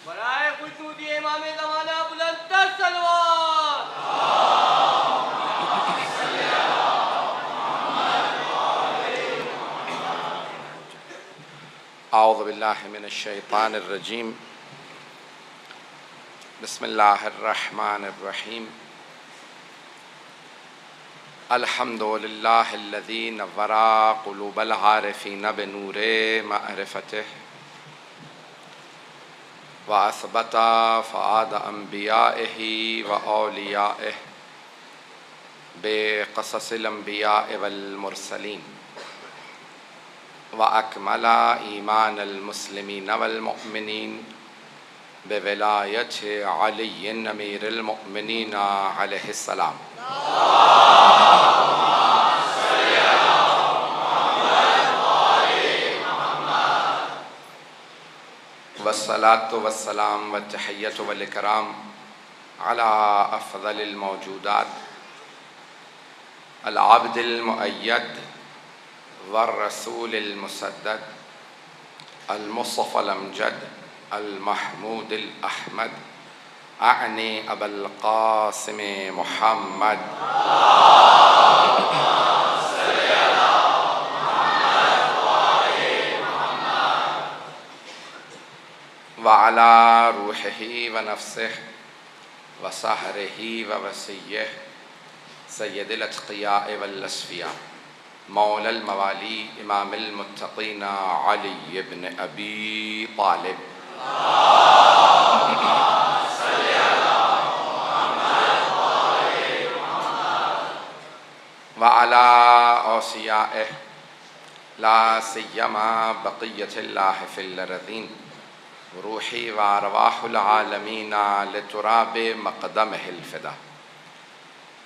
برائے خصوصی امام زمانہ بلند تر صلوات۔ اعوذ باللہ من الشیطان الرجیم، بسم اللہ الرحمن الرحیم۔ الحمد للہ الذی نور قلوب العارفین بنور معرفتہ واثبت فؤاد انبیائہ واولیائہ بقصص الانبیاء والمرسلین، وأكمل إيمان المسلمين والمؤمنين بولاية علي أمير المؤمنين عليه السلام۔ والصلاة والسلام والتحية والإكرام على أفضل الموجودات العبد المؤيد والرسول المسدد المصطفى الأمجد المحمود الأحمد، أعني أبا القاسم محمد وعلى روحه ونفسه وسهره ووصيه سيد الأتقياء والأصفياء مولا الموالی امام المتقین علی ابن ابی طالب وعلی اوصیائہ لا سیما بقیت اللہ فی الارضین روحی وارواح العالمین لتراب مقدمہ الفدا،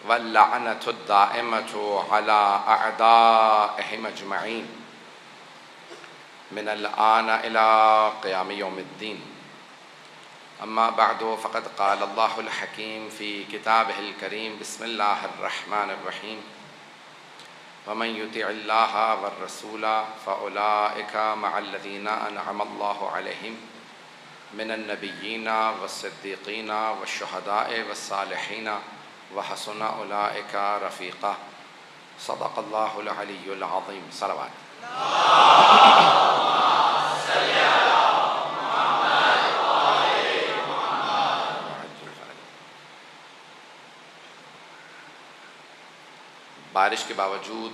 واللعنة الدائمة على أعدائهم أجمعين من الآن إلى قيام يوم الدين. أما بعد، فقد قال الله الحكيم في كتابه الكريم: بسم الله الرحمن الرحيم. ومن يطع الله والرسول فأولئك مع الذين أنعم الله عليهم من النبيين والصديقين والشهداء والصالحين وحسن اولئک رفیقا۔ صدق اللہ العلی العظیم۔ صلوات۔ بارش کے باوجود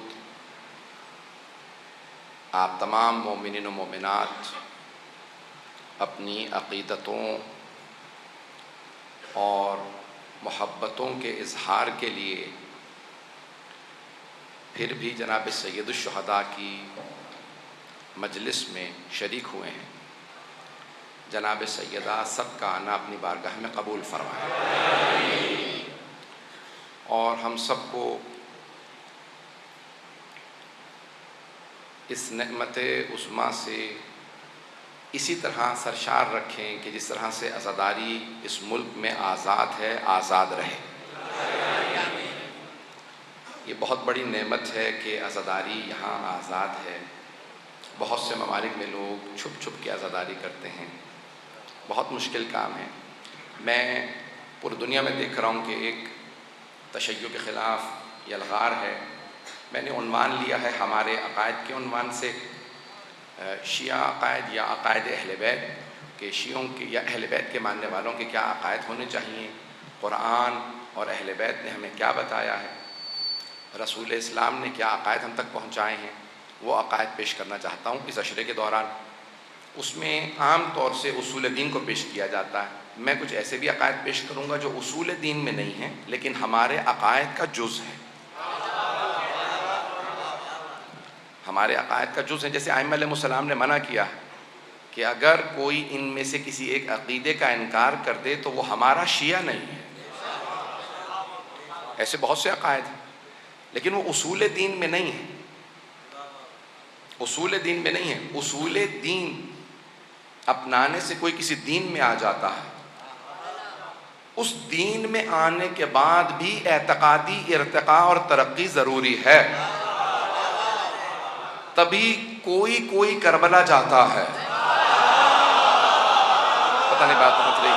آپ تمام مومنین و مومنات اپنی عقیدتوں اور محبتوں کے اظہار کے لیے پھر بھی جناب سید الشہداء کی مجلس میں شریک ہوئے ہیں۔ جناب سیدہ سب کا آنا اپنی بارگاہ میں قبول فرمائے، اور ہم سب کو اس نعمت عظمیٰ سے اسی طرح سرشار رکھیں کہ جس طرح سے عزاداری اس ملک میں آزاد ہے، آزاد رہے۔ یہ بہت بڑی نعمت ہے کہ عزاداری یہاں آزاد ہے۔ بہت سے ممالک میں لوگ چھپ چھپ کے عزاداری کرتے ہیں، بہت مشکل کام ہے۔ میں پوری دنیا میں دیکھ رہا ہوں کہ ایک تشیع کے خلاف یہ الغار ہے۔ میں نے عنوان لیا ہے ہمارے عقائد کے عنوان سے، شیعہ عقائد یا عقائد اہل بیت، کہ شیعوں کے یا اہل بیت کے ماننے والوں کے کیا عقائد ہونے چاہیے، قرآن اور اہل بیت نے ہمیں کیا بتایا ہے، رسول اسلام نے کیا عقائد ہم تک پہنچائے ہیں، وہ عقائد پیش کرنا چاہتا ہوں اس عشرے کے دوران۔ اس میں عام طور سے اصول دین کو پیش کیا جاتا ہے، میں کچھ ایسے بھی عقائد پیش کروں گا جو اصول دین میں نہیں ہیں لیکن ہمارے عقائد کا جز ہے، ہمارے عقائد کا جز ہے۔ جیسے ائمہ علیہ السلام نے منع کیا کہ اگر کوئی ان میں سے کسی ایک عقیدے کا انکار کر دے تو وہ ہمارا شیعہ نہیں ہے۔ ایسے بہت سے عقائد ہیں لیکن وہ اصول دین میں نہیں ہیں، اصول دین میں نہیں ہے۔ اصول دین اپنانے سے کوئی کسی دین میں آ جاتا ہے، اس دین میں آنے کے بعد بھی اعتقادی ارتقاء اور ترقی ضروری ہے، تبھی کوئی کربلا جاتا ہے۔ پتہ نہیں بات پہنچ رہی.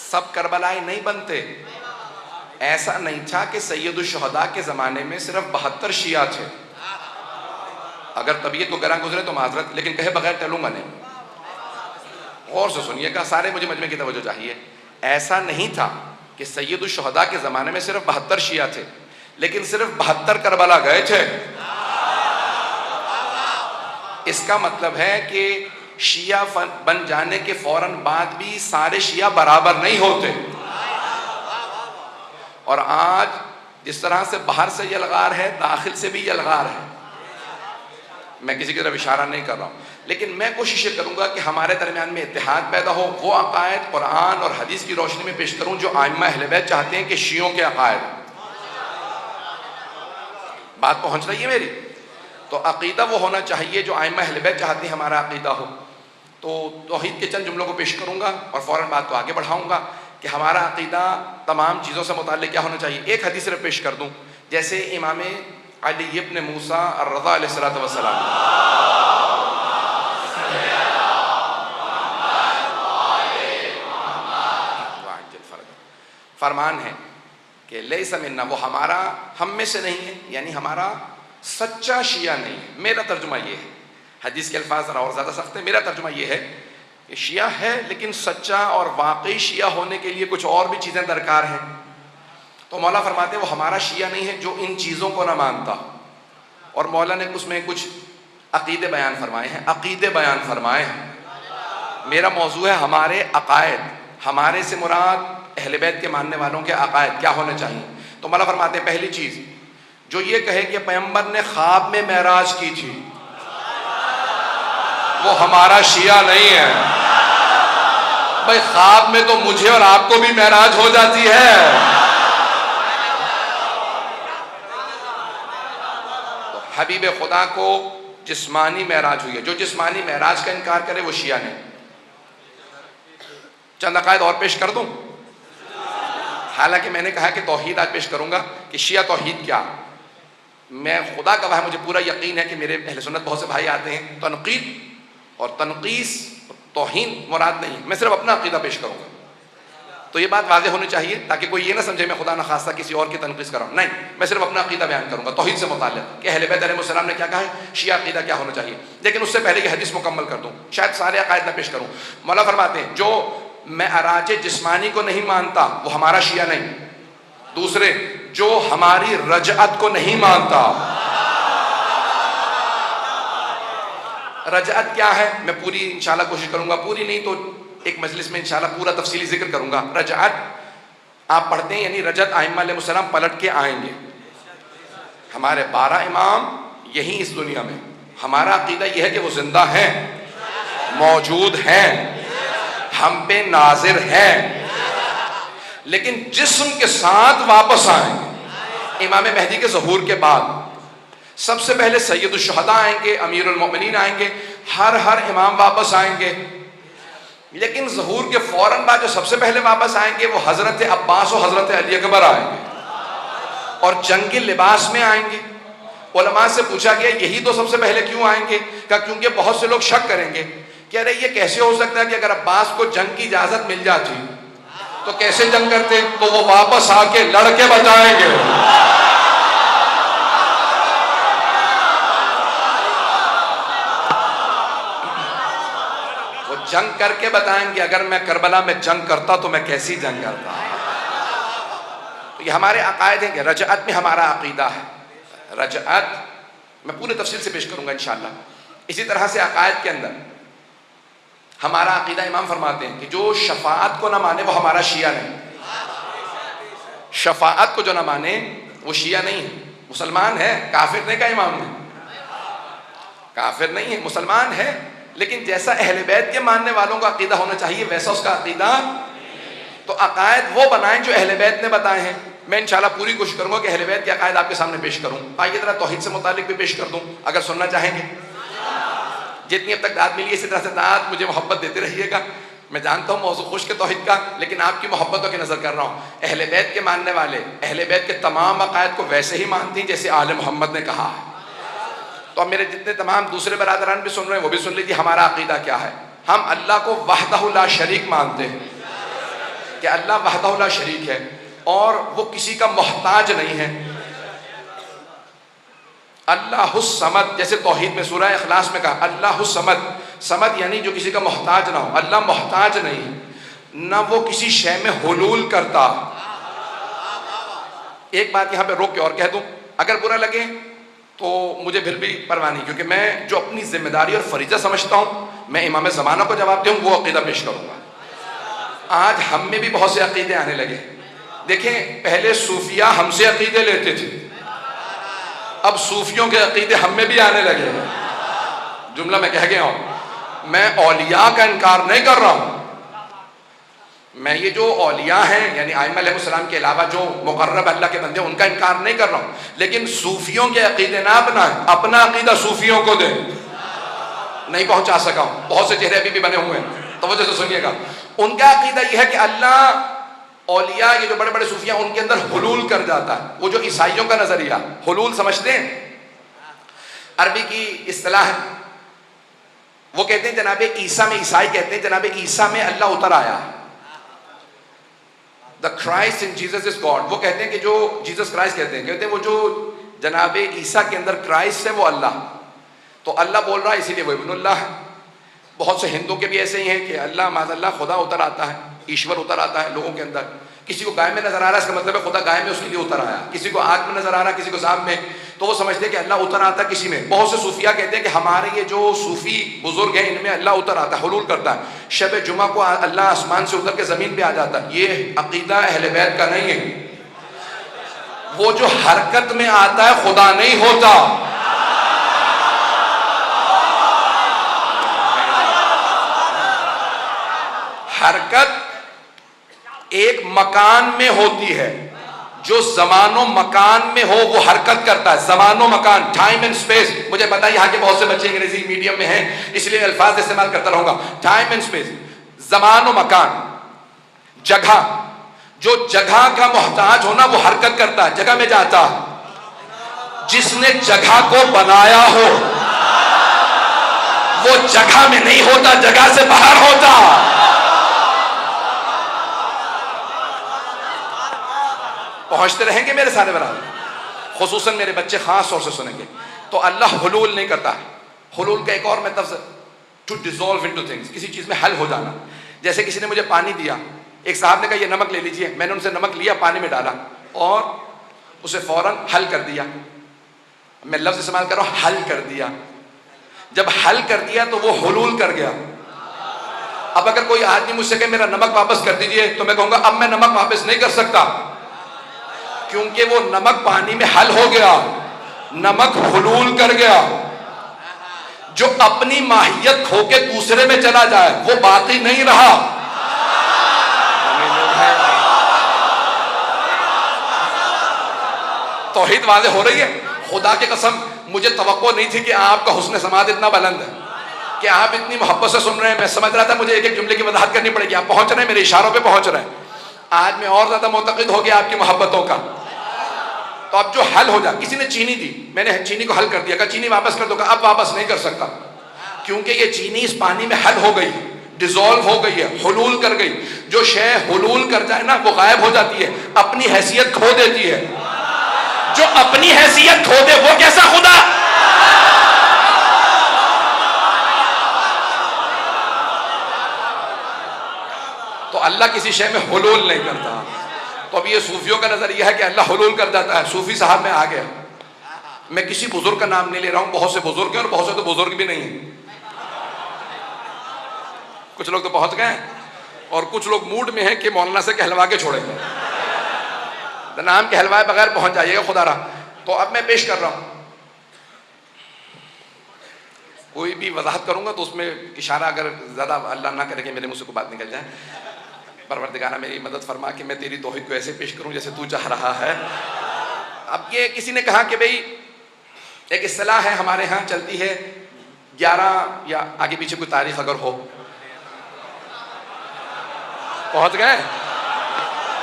سب کربلائی نہیں بنتے. ایسا نہیں تھا کہ سید الشہداء کے زمانے میں صرف 72 شیعہ تھے. اگر طبیعت کو گراں گزرے تو معذرت، لیکن کہے بغیر ٹلوں گا نہیں. غور سے سنیے گا، سارے مجھے مجمع کی توجہ چاہیے. ایسا نہیں تھا کہ سید الشہداء کے زمانے میں صرف 72 شیعہ تھے، لیکن صرف 72 کربلا گئے تھے. اس کا مطلب ہے کہ شیعہ بن جانے کے فوراً بعد بھی سارے شیعہ برابر نہیں ہوتے. اور آج جس طرح سے باہر سے یلغار ہے، داخل سے بھی یلغار ہے. میں کسی کی طرف اشارہ نہیں کر رہا ہوں، لیکن میں کوشش یہ کروں گا کہ ہمارے درمیان میں اتحاد پیدا ہو. وہ عقائد قرآن اور حدیث کی روشنی میں پیش کروں جو ائمہ اہل بیت چاہتے ہیں کہ شیعوں کے عقائد. بات پہنچ رہی ہے میری؟ تو عقیدہ وہ ہونا چاہیے جو ائمہ اہل بیت چاہتے ہیں ہمارا عقیدہ ہو. تو توحید کے چند جملوں کو پیش کروں گا اور فوراً بات کو آگے بڑھاؤں گا کہ ہمارا عقیدہ تمام چیزوں سے متعلق کیا ہونا چاہیے. ایک حدیث صرف پیش کر دوں، جیسے امام علی ابن موسیٰ الرضا علیہ السلام فرمان ہے کہ لیس منا، وہ ہمارا، ہم میں سے نہیں ہے، یعنی ہمارا سچا شیعہ نہیں ہے. میرا ترجمہ یہ ہے، حدیث کے الفاظ ذرا اور زیادہ سخت ہے. میرا ترجمہ یہ ہے کہ شیعہ ہے لیکن سچا اور واقعی شیعہ ہونے کے لیے کچھ اور بھی چیزیں درکار ہیں. تو مولا فرماتے ہیں وہ ہمارا شیعہ نہیں ہے جو ان چیزوں کو نہ مانتا. اور مولا نے اس میں کچھ عقیدے بیان فرمائے ہیں. عقیدے بیان فرمائے ہیں. میرا موضوع ہے ہمارے عقائد. ہمارے سے مراد اہل بیت کے ماننے والوں کے عقائد کیا ہونے چاہیے. تو مولا فرماتے ہیں پہلی چیز جو یہ کہے کہ پیغمبر نے خواب میں معراج کی تھی، وہ ہمارا شیعہ نہیں ہے. بھائی خواب میں تو مجھے اور آپ کو بھی معراج ہو جاتی ہے. تو حبیب خدا کو جسمانی معراج ہوئی ہے. جو جسمانی معراج کا انکار کرے وہ شیعہ نہیں. چند عقائد اور پیش کر دوں. حالانکہ میں نے کہا کہ توحید آج پیش کروں گا کہ شیعہ توحید کیا. میں خدا گواہ ہے، مجھے پورا یقین ہے کہ میرے اہل سنت بہت سے بھائی آتے ہیں، تنقید اور تنقیص توہین مراد نہیں، میں صرف اپنا عقیدہ پیش کروں گا. تو یہ بات واضح ہونی چاہیے تاکہ کوئی یہ نہ سمجھے میں خدا نخواستہ کسی اور کی تنقیص کر رہا ہوں. نہیں، میں صرف اپنا عقیدہ بیان کروں گا توحید سے متعلق کہ اہل بیت علیہ السلام نے کیا کہا ہے، شیعہ عقیدہ کیا ہونا چاہیے. لیکن اس سے پہلے یہ حدیث مکمل کر دوں، شاید سارے عقائد نہ پیش کروں. مولا فرماتے ہیں جو معراج جسمانی کو نہیں مانتا وہ ہمارا شیعہ نہیں. دوسرے، جو ہماری رجعت کو نہیں مانتا. رجعت کیا ہے میں پوری انشاءاللہ کوشش کروں گا، پوری نہیں تو ایک مجلس میں انشاءاللہ پورا تفصیلی ذکر کروں گا. رجعت آپ پڑھتے ہیں یعنی رجعت ائمہ علیہ السلام پلٹ کے آئیں گے. ہمارے 12 امام یہی اس دنیا میں. ہمارا عقیدہ یہ ہے کہ وہ زندہ ہیں، موجود ہیں، ہم پہ ناظر ہیں، لیکن جسم کے ساتھ واپس آئیں گے. امام مہدی کے ظہور کے بعد سب سے پہلے سید الشہداء آئیں گے، امیر المؤمنین آئیں گے، ہر امام واپس آئیں گے. لیکن ظہور کے فوراً بعد جو سب سے پہلے واپس آئیں گے وہ حضرت عباس و حضرت علی اکبر آئیں گے اور جنگی لباس میں آئیں گے. علماء سے پوچھا گیا یہی تو سب سے پہلے کیوں آئیں گے؟ کہ کیونکہ بہت سے لوگ شک کریں گے کہ ارے یہ کیسے ہو سکتا ہے کہ اگر عباس کو جنگ کی اجازت مل جاتی تو کیسے جنگ کرتے. تو وہ واپس آ کے لڑ کے بتائیں گے. وہ جنگ کر کے بتائیں گے اگر میں کربلا میں جنگ کرتا تو میں کیسی جنگ کرتا. تو یہ ہمارے عقائد ہیں کہ رجعت میں ہمارا عقیدہ ہے. رجعت میں پورے تفصیل سے پیش کروں گا انشاءاللہ. اسی طرح سے عقائد کے اندر ہمارا عقیدہ امام فرماتے ہیں کہ جو شفاعت کو نہ مانے وہ ہمارا شیعہ نہیں. شفاعت کو جو نہ مانے وہ شیعہ نہیں ہے. مسلمان ہے، کافر نہیں کہا امام نے. کافر نہیں ہے، مسلمان ہے، لیکن جیسا اہل بیت کے ماننے والوں کا عقیدہ ہونا چاہیے ویسا اس کا عقیدہ. تو عقائد وہ بنائیں جو اہل بیت نے بتائے ہیں. میں انشاءاللہ پوری کوشش کروں گا کہ اہل بیت کے عقائد آپ کے سامنے پیش کروں. آئیے ذرا توحید سے متعلق بھی پیش کر دوں اگر سننا چاہیں گے. جتنی اب تک داد ملی اسی طرح سے داد مجھے محبت دیتے رہیے گا. میں جانتا ہوں موضوع خوش کے توحید کا، لیکن آپ کی محبتوں کی نظر کر رہا ہوں. اہل بیت کے ماننے والے اہل بیت کے تمام عقائد کو ویسے ہی مانتی ہیں جیسے آل محمد نے کہا ہے. تو اب میرے جتنے تمام دوسرے برادران بھی سن رہے ہیں وہ بھی سن لیجیے ہمارا عقیدہ کیا ہے. ہم اللہ کو وحدہ لا شریک مانتے ہیں کہ اللہ وحدہ لا شریک ہے اور وہ کسی کا محتاج نہیں ہے. اللہ الصمد، جیسے توحید میں سورہ اخلاص میں کہا اللہ الصمد، صمد یعنی جو کسی کا محتاج نہ ہو. اللہ محتاج نہیں، نہ وہ کسی شے میں حلول کرتا. ایک بات یہاں پہ روک کے اور کہہ دوں، اگر برا لگے تو مجھے پھر بھی پرواہ نہیں، کیونکہ میں جو اپنی ذمہ داری اور فریضہ سمجھتا ہوں میں امام زمانہ کو جواب دوں وہ عقیدہ پیش کروں گا. آج ہم میں بھی بہت سے عقیدے آنے لگے. دیکھیں پہلے صوفیہ ہم سے عقیدے لیتے تھے، اب صوفیوں کے عقیدے ہم میں بھی آنے لگے. جملہ میں کہہ گیا ہوں، میں اولیاء کا انکار نہیں کر رہا ہوں. میں یہ جو اولیاء ہیں یعنی ائمہ علیہ السلام کے علاوہ جو مقرب اللہ کے بندے ان کا انکار نہیں کر رہا ہوں، لیکن صوفیوں کے عقیدے نہ اپنائیں، اپنا عقیدہ صوفیوں کو دیں. نہیں پہنچا سکا ہوں، بہت سے چہرے ابھی بھی بنے ہوئے ہیں، توجہ سے سنیے گا. ان کا عقیدہ یہ ہے کہ اللہ اولیاء یہ جو بڑے بڑے صوفیاء ان کے اندر حلول کر جاتا ہے. وہ جو عیسائیوں کا نظریہ حلول سمجھتے ہیں، عربی کی اصطلاح ہے. وہ کہتے ہیں جناب عیسیٰ میں، عیسائی کہتے ہیں جناب عیسیٰ میں اللہ اتر آیا. The Christ in Jesus is God. وہ کہتے ہیں کہ جو جیسس کرائسٹ کہتے ہیں وہ جو جناب عیسیٰ کے اندر کرائسٹ ہے وہ اللہ. تو اللہ بول رہا ہے اسی لیے وہ ابن اللہ ہے. بہت سے ہندو کے بھی ایسے ہی ہیں کہ اللہ معاذ اللہ خدا اتر آتا ہے، ایشور اتر آتا ہے لوگوں کے اندر. کسی کو گائے میں نظر آ رہا ہے اس کا مطلب ہے خدا گائے میں اس کے لیے اتر آیا. کسی کو آگ میں نظر آ رہا ہے، کسی کو سانپ میں، تو وہ سمجھتے ہیں کہ اللہ اتر آتا ہے کسی میں. بہت سے صوفیاء کہتے ہیں کہ ہمارے یہ جو صوفی بزرگ ہیں ان میں اللہ اتر آتا ہے، حلول کرتا ہے. شب جمعہ کو اللہ آسمان سے اتر کے زمین پہ آ جاتا ہے. یہ عقیدہ اہل بیت کا نہیں ہے. وہ جو حرکت میں آتا ہے خدا نہیں ہوتا. حرکت ایک مکان میں ہوتی ہے، جو زمان و مکان میں ہو وہ حرکت کرتا ہے. زمان و مکان، ٹائم اینڈ اسپیس. مجھے پتا ہے یہاں کے بہت سے بچے انگریزی میڈیم میں ہیں اس لیے الفاظ استعمال کرتا رہوں گا. ٹائم اینڈ اسپیس، زمان و مکان، جگہ. جو جگہ کا محتاج ہونا وہ حرکت کرتا ہے، جگہ میں جاتا ہے. جس نے جگہ کو بنایا ہو وہ جگہ میں نہیں ہوتا، جگہ سے باہر ہوتا. پہنچتے رہیں گے میرے سارے برابر، خصوصاً میرے بچے خاص طور سے سنیں گے. تو اللہ حلول نہیں کرتا. حلول کا ایک اور میں لفظ ٹو ڈیزالو انٹو تھنگس، کسی چیز میں حل ہو جانا. جیسے کسی نے مجھے پانی دیا، ایک صاحب نے کہا یہ نمک لے لیجئے، میں نے ان سے نمک لیا، پانی میں ڈالا اور اسے فوراً حل کر دیا. میں لفظ استعمال کر رہا ہوں حل کر دیا. جب حل کر دیا تو وہ حلول کر گیا. اب اگر کوئی آدمی مجھ سے کہے میرا نمک واپس کر دیجئے تو میں کہوں گا اب میں نمک واپس نہیں کر سکتا، کیونکہ وہ نمک پانی میں حل ہو گیا، نمک حلول کر گیا. جو اپنی ماہیت کھو کے دوسرے میں چلا جائے وہ باقی نہیں رہا. توحید واضح ہو رہی ہے. خدا کی قسم مجھے توقع نہیں تھی کہ آپ کا حسن سماعت اتنا بلند ہے، کہ آپ اتنی محبت سے سن رہے ہیں. میں سمجھ رہا تھا مجھے ایک ایک جملے کی وضاحت کرنی پڑے گی. آپ پہنچ رہے ہیں، میرے اشاروں پہ پہنچ رہے ہیں. آج میں اور زیادہ معتقد ہو گیا آپ کی محبتوں کا. تو اب جو حل ہو جائے، کسی نے چینی دی، میں نے چینی کو حل کر دیا، کہا چینی واپس کر دو، کہا اب واپس نہیں کر سکتا، کیونکہ یہ چینی اس پانی میں حل ہو گئی، ڈیزالو ہو گئی ہے، حلول کر گئی. جو شے حلول کر جائے نا وہ غائب ہو جاتی ہے، اپنی حیثیت کھو دیتی ہے. جو اپنی حیثیت کھو دے وہ کیسا خدا؟ تو اللہ کسی شے میں حلول نہیں کرتا. تو اب یہ صوفیوں کا نظر یہ ہے کہ اللہ حلول کر جاتا ہے. صوفی صاحب میں آ گیا. میں کسی بزرگ کا نام نہیں لے رہا ہوں، بہت سے بزرگ ہیں اور بہت سے تو بزرگ بھی نہیں ہیں. کچھ لوگ تو پہنچ گئے ہیں اور کچھ لوگ موڈ میں ہیں کہ مولانا سے کہلوا کے چھوڑیں گے. نام کہلوائے بغیر پہنچ جائیے گا خدا رہا. تو اب میں پیش کر رہا ہوں، کوئی بھی وضاحت کروں گا تو اس میں اشارہ اگر زیادہ اللہ نہ کرے کہ میرے منہ سے کوئی بات نکل جائے. پروردگارہ میری مدد فرما کہ میں تیری توحید کو ایسے پیش کروں جیسے تو چاہ رہا ہے. اب یہ کسی نے کہا کہ بھئی ایک اصطلاح ہے ہمارے ہاں چلتی ہے 11 یا آگے پیچھے کوئی تاریخ اگر ہو. پہنچ گئے؟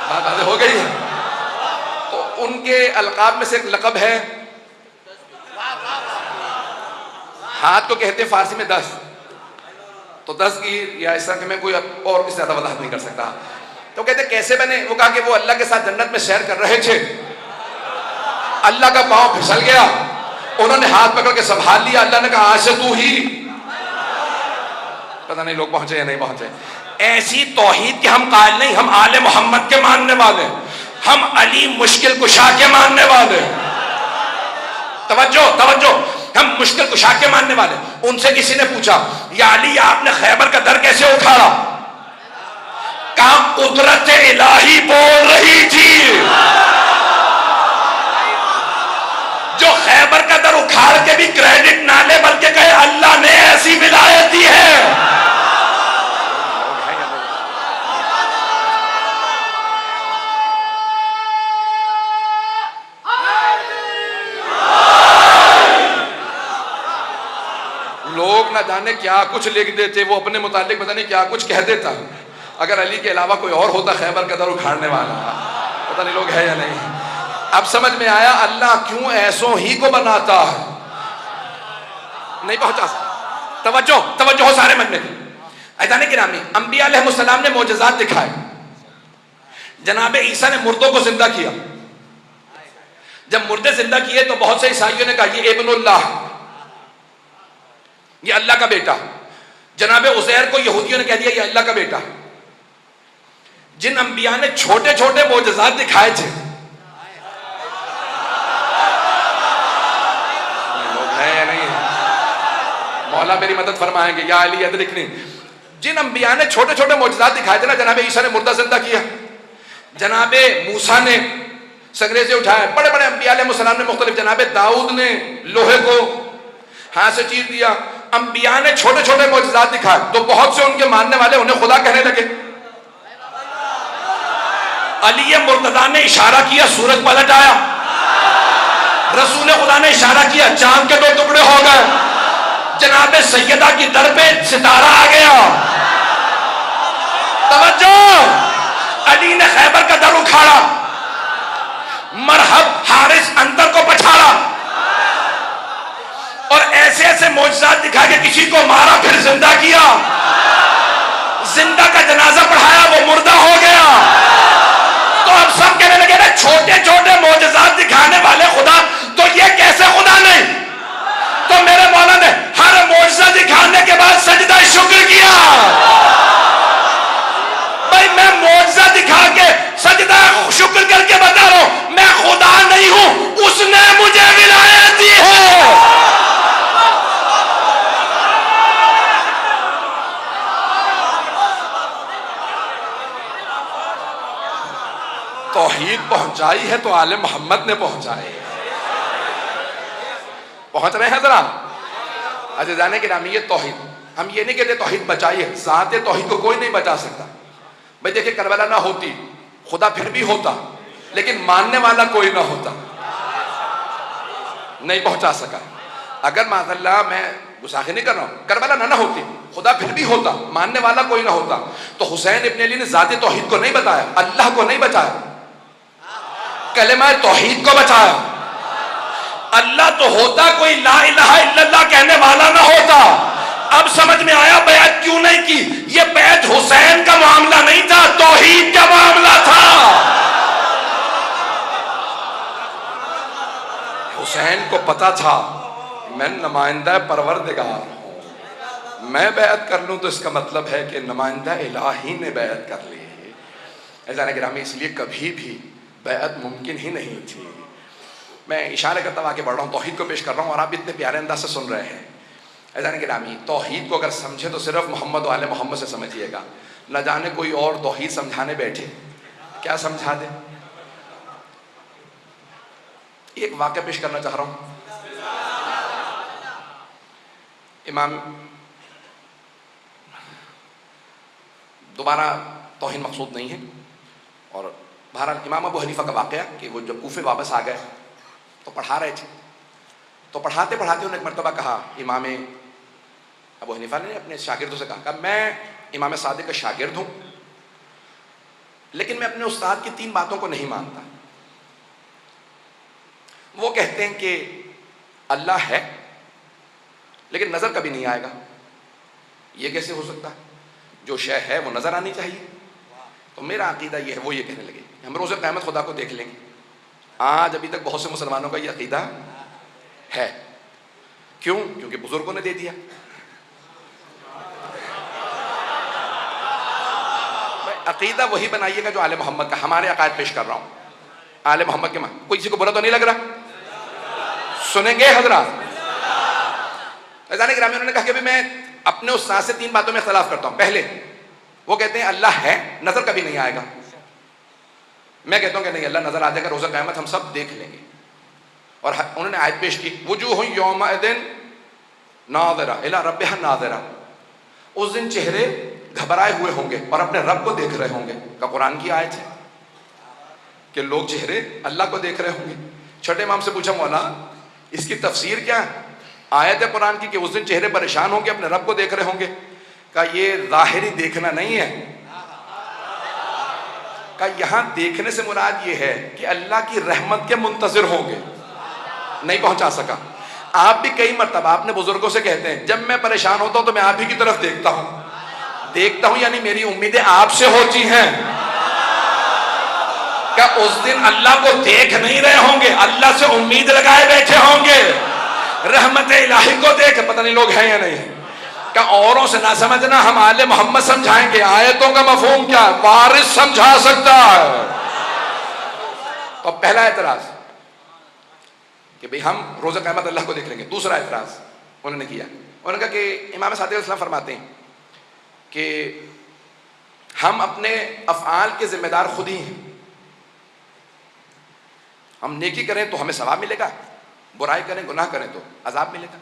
بات واضح ہو گئی ہے. تو ان کے القاب میں سے ایک لقب ہے ہاتھ کو کہتے ہیں فارسی میں 10. تو 10 گیر یا اس طرح کہ میں کوئی اور اس سے زیادہ وضاحت نہیں کر سکتا. تو کہتے کیسے بنے؟ وہ کہا کہ وہ اللہ کے ساتھ جنت میں سیر کر رہے تھے, اللہ کا پاؤں پھسل گیا, انہوں نے ہاتھ پکڑ کے سنبھال لیا, اللہ نے کہا آج سے تو ہی. پتہ نہیں لوگ پہنچے یا نہیں پہنچے. ایسی توحید کے ہم قائل نہیں, ہم آل محمد کے ماننے والے, ہم علی مشکل کشا کے ماننے والے. توجہ توجہ, ہم مشکل کشا کے ماننے والے. ان سے کسی نے پوچھا یا علی آپ نے خیبر کا در کیسے اکھاڑا؟ کہا قدرت الہی بول رہی تھی. جو خیبر کا در اکھاڑ کے بھی کریڈٹ نہ لے بلکہ کہے اللہ نے ایسی ولایت دی ہے. لوگ نہ جانے کیا کچھ لکھ دیتے, وہ اپنے متعلق پتہ نہیں کیا کچھ کہہ دیتا. اگر علی کے علاوہ کوئی اور ہوتا خیبر کا در اکھاڑنے والا, پتہ نہیں لوگ ہے یا نہیں. اب سمجھ میں آیا اللہ کیوں ایسوں ہی کو بناتا ہے. نہیں پہنچا سکتا. توجہ توجہ ہو سارے مجمع کی. عزیزان گرامی, انبیاء علیہ السلام نے معجزات دکھائے. جناب عیسیٰ نے مردوں کو زندہ کیا. جب مردے زندہ کیے تو بہت سے عیسائیوں نے کہا یہ ابن اللہ, یہ اللہ کا بیٹا. جناب عزیر کو یہودیوں نے کہہ دیا یہ اللہ کا بیٹا. جن انبیاء نے چھوٹے چھوٹے معجزات دکھائے تھے, لوگ ہیں یا نہیں ہیں؟ مولا میری مدد فرمائیں گے یا علی ادرکنی. جن انبیاء نے چھوٹے چھوٹے معجزات دکھائے تھے نا, جناب عیسیٰ نے مردہ زندہ کیا, جناب موسیٰ نے سنگرے سے اٹھائے, بڑے بڑے انبیاء علیہ السلام نے مختلف, جناب داؤد نے لوہے کو ہاتھ سے چیر دیا. انبیاء نے چھوٹے چھوٹے معجزات دکھائے تو بہت سے ان کے ماننے والے انہیں خدا کہنے لگے. علی مرتضیٰ نے اشارہ کیا سورج پلٹ آیا, رسول خدا نے اشارہ کیا چاند کے 2 ٹکڑے ہو گئے, جناب سیدہ کی در پہ ستارہ آ گیا. توجہ, علی نے خیبر کا در اکھاڑا, مرحب حارث اندر کو پچھاڑا, اور ایسے ایسے معجزات دکھا کے کسی کو مارا پھر زندہ کیا, زندہ کا جنازہ پڑھایا وہ مردہ ہو گیا. تو اب سب کہنے لگے نا چھوٹے چھوٹے معجزات دکھانے والے خدا, تو یہ کیسے خدا نہیں؟ تو میرے مولا نے ہر معجزہ دکھانے کے بعد سجدہ شکر کیا. بھائی میں معجزہ دکھا کے سجدہ شکر کر کے بتا رہا ہوں میں خدا نہیں ہوں, اس نے مجھے ولایت دی ہے. توحید پہنچائی ہے تو آل محمد نے پہنچائی ہے. پہنچ رہے ہیں ذرا عزیزان گرامی. یہ توحید, ہم یہ نہیں کہتے توحید بچائی ہے, ذات توحید کو کوئی نہیں بچا سکتا. بھائی دیکھیں کربلا نہ ہوتی خدا پھر بھی ہوتا, لیکن ماننے والا کوئی نہ ہوتا, نہیں پہنچا سکا. اگر معاذ اللہ, میں گستاخی نہیں کر رہا ہوں, کربلا نہ ہوتی خدا پھر بھی ہوتا, ماننے والا کوئی نہ ہوتا, تو حسین ابن علی نے ذات توحید کو نہیں بتایا, اللہ کو نہیں بچایا, کلمہ توحید کو بچایا. اللہ تو ہوتا, کوئی لا الہ الا اللہ کہنے والا نہ ہوتا. اب سمجھ میں آیا بیعت کیوں نہیں کی. یہ بیعت حسین کا معاملہ نہیں تھا, توحید کا معاملہ تھا. حسین کو پتا تھا میں نمائندہ پروردگار ہوں, میں بیعت کر لوں تو اس کا مطلب ہے کہ نمائندہ الہی نے بیعت کر لی. عزیزان گرامی, اس لیے کبھی بھی بیعت ممکن ہی نہیں تھی. میں اشارے کرتا ہوں آگے بڑھ رہا ہوں, توحید کو پیش کر رہا ہوں اور آپ اتنے پیارے انداز سے سن رہے ہیں. عزیزان گرامی, توحید کو اگر سمجھے تو صرف محمد و آل محمد سے سمجھیے گا, نہ جانے کوئی اور توحید سمجھانے بیٹھے کیا سمجھا دے. ایک واقعہ پیش کرنا چاہ رہا ہوں. امام, دوبارہ توہین مقصود نہیں ہے, اور بہرحال امام ابو حنیفہ کا واقعہ کہ وہ جب کوفے واپس آ گئے تو پڑھا رہے تھے, تو پڑھاتے پڑھاتے انہوں نے ایک مرتبہ کہا, امام ابو حنیفہ نے اپنے شاگردوں سے کہا میں امام صادق کا شاگرد ہوں, لیکن میں اپنے استاد کی 3 باتوں کو نہیں مانتا. وہ کہتے ہیں کہ اللہ ہے, لیکن نظر کبھی نہیں آئے گا. یہ کیسے ہو سکتا ہے؟ جو شے ہے وہ نظر آنی چاہیے. تو میرا عقیدہ یہ ہے. وہ یہ کہنے لگے ہم روز قیامت خدا کو دیکھ لیں گے. آج ابھی تک بہت سے مسلمانوں کا یہ عقیدہ ہے. کیوں؟ کیونکہ بزرگوں نے دے دیا. عقیدہ وہی بنائیے گا جو آل محمد کا. ہمارے عقائد پیش کر رہا ہوں آل محمد کے معنی. کوئی کسی کو برا تو نہیں لگ رہا؟ سنیں گے حضرات؟ فیضان گرامی انہوں نے کہا کہ ابھی میں اپنے استاد سے 3 باتوں میں اختلاف کرتا ہوں. پہلے وہ کہتے ہیں اللہ ہے، نظر کبھی نہیں آئے گا. میں کہتا ہوں کہ نہیں، اللہ نظر آ جائے گا، روزہ قیامت ہم سب دیکھ لیں گے. اور انہوں نے آیت پیش کی وجوہ یومئذ ناظرہ الی ربہا ناظرہ. اس دن چہرے گھبرائے ہوئے ہوں گے اور اپنے رب کو دیکھ رہے ہوں گے. کا قرآن کی آیت ہے کہ لوگ چہرے اللہ کو دیکھ رہے ہوں گے. چھٹے امام سے پوچھا مولا اس کی تفسیر کیا ہے؟ آیت ہے قرآن کی کہ اس دن چہرے پریشان ہوں گے، اپنے رب کو دیکھ رہے ہوں گے. کہ یہ ظاہری دیکھنا نہیں ہے. کہ یہاں دیکھنے سے مراد یہ ہے کہ اللہ کی رحمت کے منتظر ہوں گے. نہیں پہنچا سکا. آپ بھی کئی مرتبہ اپنے بزرگوں سے کہتے ہیں جب میں پریشان ہوتا ہوں تو میں آپ ہی کی طرف دیکھتا ہوں. دیکھتا ہوں یعنی میری امیدیں آپ سے ہوتی ہیں. کہ اس دن اللہ کو دیکھ نہیں رہے ہوں گے، اللہ سے امید لگائے بیٹھے ہوں گے. رحمت الہی کو دیکھ. پتہ نہیں لوگ ہیں یا نہیں. کہ اوروں سے نہ سمجھنا، ہم آل محمد سمجھائیں گے. آیتوں کا مفہوم کیا؟ وارث سمجھا سکتا ہے. تو پہلا اعتراض کہ بھئی ہم روزہ قیامت اللہ کو دیکھ لیں گے. دوسرا اعتراض انہوں نے کیا، انہوں نے کہا کہ امام صادق علیہ السلام فرماتے ہیں کہ ہم اپنے افعال کے ذمہ دار خود ہی ہیں. ہم نیکی کریں تو ہمیں ثواب ملے گا، برائی کریں گناہ کریں تو عذاب ملے گا.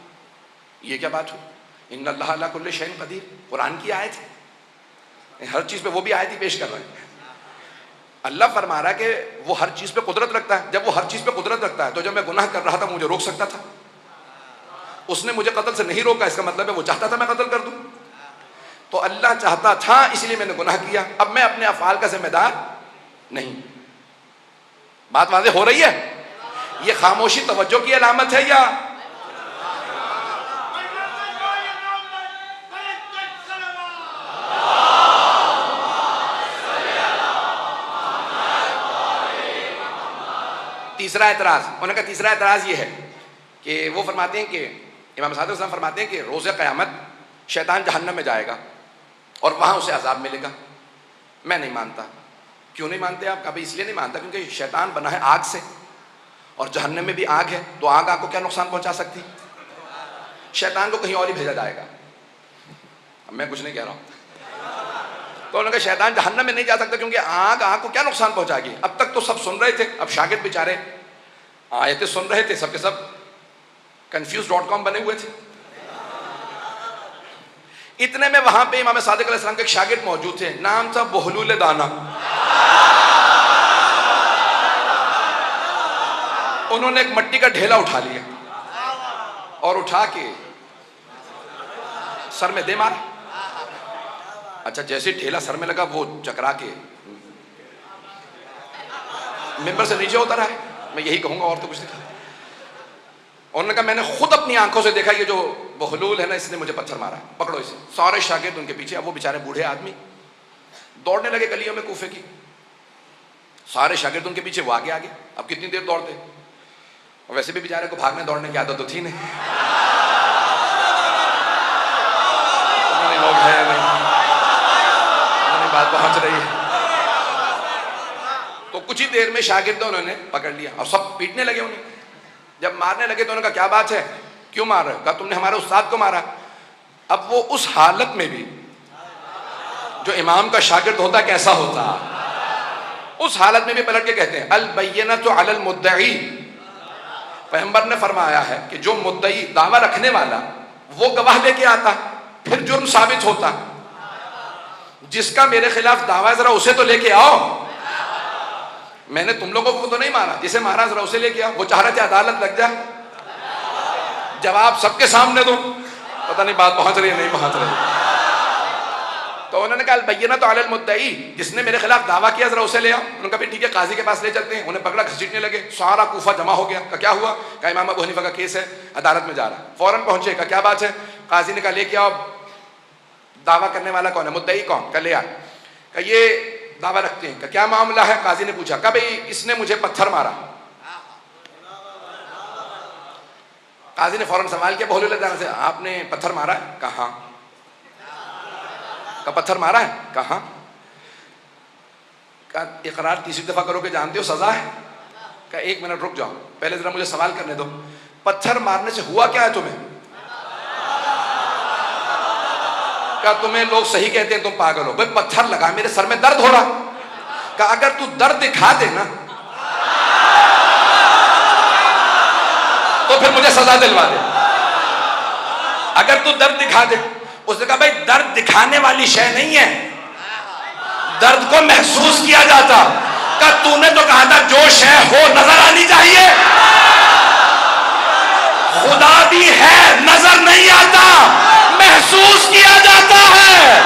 یہ کیا بات ہوئی؟ ان اللہ علی کل شیء قدیر. قرآن کی آیت ہے. ہر چیز پہ وہ بھی آیت ہی پیش کر رہے ہیں. اللہ فرما رہا ہے کہ وہ ہر چیز پہ قدرت رکھتا ہے. جب وہ ہر چیز پہ قدرت رکھتا ہے تو جب میں گناہ کر رہا تھا مجھے روک سکتا تھا. اس نے مجھے قتل سے نہیں روکا، اس کا مطلب ہے وہ چاہتا تھا میں قتل کر دوں. تو اللہ چاہتا تھا اس لیے میں نے گناہ کیا. اب میں اپنے افعال کا ذمہ دار نہیں. بات واضح ہو رہی ہے؟ یہ خاموشی توجہ کی علامت ہے یا تیسرا اعتراض؟ انہوں نے کہا تیسرا اعتراض یہ ہے کہ وہ فرماتے ہیں کہ امام صادق السلام فرماتے ہیں کہ روز قیامت شیطان جہنم میں جائے گا اور وہاں اسے عذاب ملے گا. میں نہیں مانتا. کیوں نہیں مانتے آپ؟ کبھی اس لیے نہیں مانتا کیونکہ شیطان بنا ہے آگ سے اور جہنم میں بھی آگ ہے. تو آگ آپ کو کیا نقصان پہنچا سکتی؟ شیطان کو کہیں اور ہی بھیجا جائے گا. اب میں کچھ نہیں کہہ رہا ہوں. تو انہوں نے کہا شیطان جہنم میں نہیں جا سکتا کیونکہ آگ کو کیا نقصان پہنچائے گی. اب تک تو سب سن رہے تھے، اب شاگرد بیچارے آیتیں سن رہے تھے، سب کے سب confused.com بنے ہوئے تھے. اتنے میں وہاں پہ امام صادق علیہ السلام کے ایک شاگرد موجود تھے، نام تھا بہلول دانا. انہوں نے ایک مٹی کا ڈھیلا اٹھا لیا اور اٹھا کے سر میں دے مارا. اچھا جیسے ڈھیلا سر میں لگا وہ چکرا کے ممبر سے نیچے اترا ہے. میں یہی کہوں گا اور تو کچھ نہیں. انہوں نے کہا میں نے خود اپنی آنکھوں سے دیکھا یہ جو بہلول ہے نا اس نے مجھے پتھر مارا، پکڑو اسے. سارے شاگرد ان کے پیچھے. اب وہ بیچارے بوڑھے آدمی دوڑنے لگے گلیوں میں کوفے کی. سارے شاگرد ان کے پیچھے، وہ آگے آگے. اب کتنی دیر دوڑتے؟ اور ویسے بھی بیچارے کو بھاگنے دوڑنے کی عادت تو تھی نہیں. لوگ ہیں نہیں، بات پہنچ رہی ہے. تو کچھ ہی دیر میں شاگردوں انہوں نے پکڑ لیا اور سب پیٹنے لگے انہیں. جب مارنے لگے تو انہوں نے کہا کیا بات ہے، کیوں مار رہے ہو؟ کہا تم نے ہمارے استاد کو مارا. اب وہ اس حالت میں بھی جو امام کا شاگرد ہوتا کیسا ہوتا، اس حالت میں بھی پلٹ کے کہتے ہیں البینۃ علی المدعی. پیغمبر نے فرمایا ہے کہ جو مدعی دعویٰ رکھنے والا وہ گواہ لے کے آتا پھر جرم ثابت ہوتا. جس کا میرے خلاف دعویٰ ذرا اسے تو لے کے آؤ. میں نے تم لوگوں کو تو نہیں مارا، جسے مارا ذرا اسے لے کے آؤ. وہ چاہ رہے تھے عدالت لگ جائے، جواب سب کے سامنے دو. پتہ نہیں بات پہنچ رہی ہے نہیں پہنچ رہی. تو انہوں نے نے کہا البینۃ علی المدعی، جس نے میرے خلاف دعویٰ کیا ذرا اسے لے آؤ. انہوں نے کہا ٹھیک ہے قاضی کے پاس لے چلتے ہیں. انہیں پکڑا، گھسیٹنے لگے. سارا کوفہ جمع ہو گیا. کہا کیا ہوا؟ کہا امام ابو حنیفہ کا کیس ہے، عدالت میں جا رہا. فوراً پہنچے. کہا کیا بات ہے؟ قاضی نے کہا لے کے آؤ، دعویٰ کرنے والا کون ہے، مدعی کون؟ کہا لے آ. کہا یہ دعویٰ رکھتے ہیں. کہا کیا معاملہ ہے؟ قاضی نے پوچھا. کہا بھئی اس نے مجھے پتھر مارا. قاضی نے فوراً سوال کیا بہلول اللہ سے، آپ نے پتھر مارا ہے؟ کہا. کا پتھر مارا ہے؟ کہا. کہا اقرار تیسری دفعہ کرو کہ جانتے ہو سزا ہے؟ کہا ایک منٹ رک جاؤ، پہلے ذرا مجھے سوال کرنے دو. پتھر مارنے سے ہوا کیا ہے تمہیں؟ کہا تمہیں لوگ صحیح کہتے ہیں تم پاگل ہو. بھائی پتھر لگا، میرے سر میں درد ہو رہا. کہا اگر تو درد دکھا دے نا تو پھر مجھے سزا دلوا دے. اگر تو درد دکھا دے. اس نے کہا بھائی درد دکھانے والی شے نہیں ہے، درد کو محسوس کیا جاتا. کہ تو نے تو کہا تھا جو شے ہو نظر آنی چاہیے. خدا بھی ہے، نظر نہیں آتا، محسوس کیا جاتا ہے.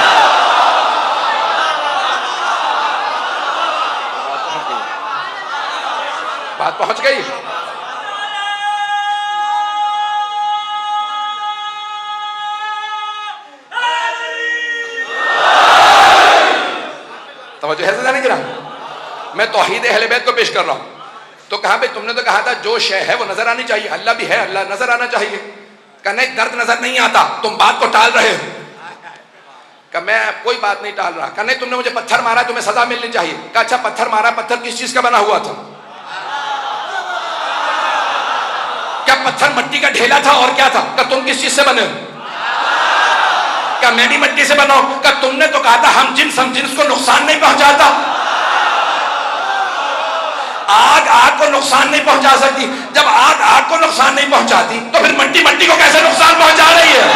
بات پہنچ گئی؟ توجہ ہے جانے کی رہا. میں توحید اہل بیت کو پیش کر رہا ہوں. تو کہا بھئی تم نے تو کہا تھا جو شے ہے وہ نظر آنی چاہیے. اللہ بھی ہے، اللہ نظر آنا چاہیے. کہا نہیں درد نظر نہیں آتا، تم بات کو ٹال رہے ہو. کہا میں کوئی بات نہیں ٹال رہا. کہا نہیں تم نے مجھے پتھر مارا، تمہیں سزا ملنی چاہیے. کہا اچھا پتھر مارا، پتھر کس چیز کا بنا ہوا تھا؟ کیا پتھر مٹی کا ڈھیلا تھا اور کیا تھا؟ کہا تم کس چیز سے بنے ہو؟ کہا میں بھی مٹی سے بنا ہوں. کہا تم نے تو کہا تھا ہم جنس کو نقصان نہیں پہنچاتا. آگ کو نقصان نہیں پہنچا سکتی. جب آگ کو نقصان نہیں پہنچاتی تو پھر مٹی کو کیسے نقصان پہنچا رہی ہے؟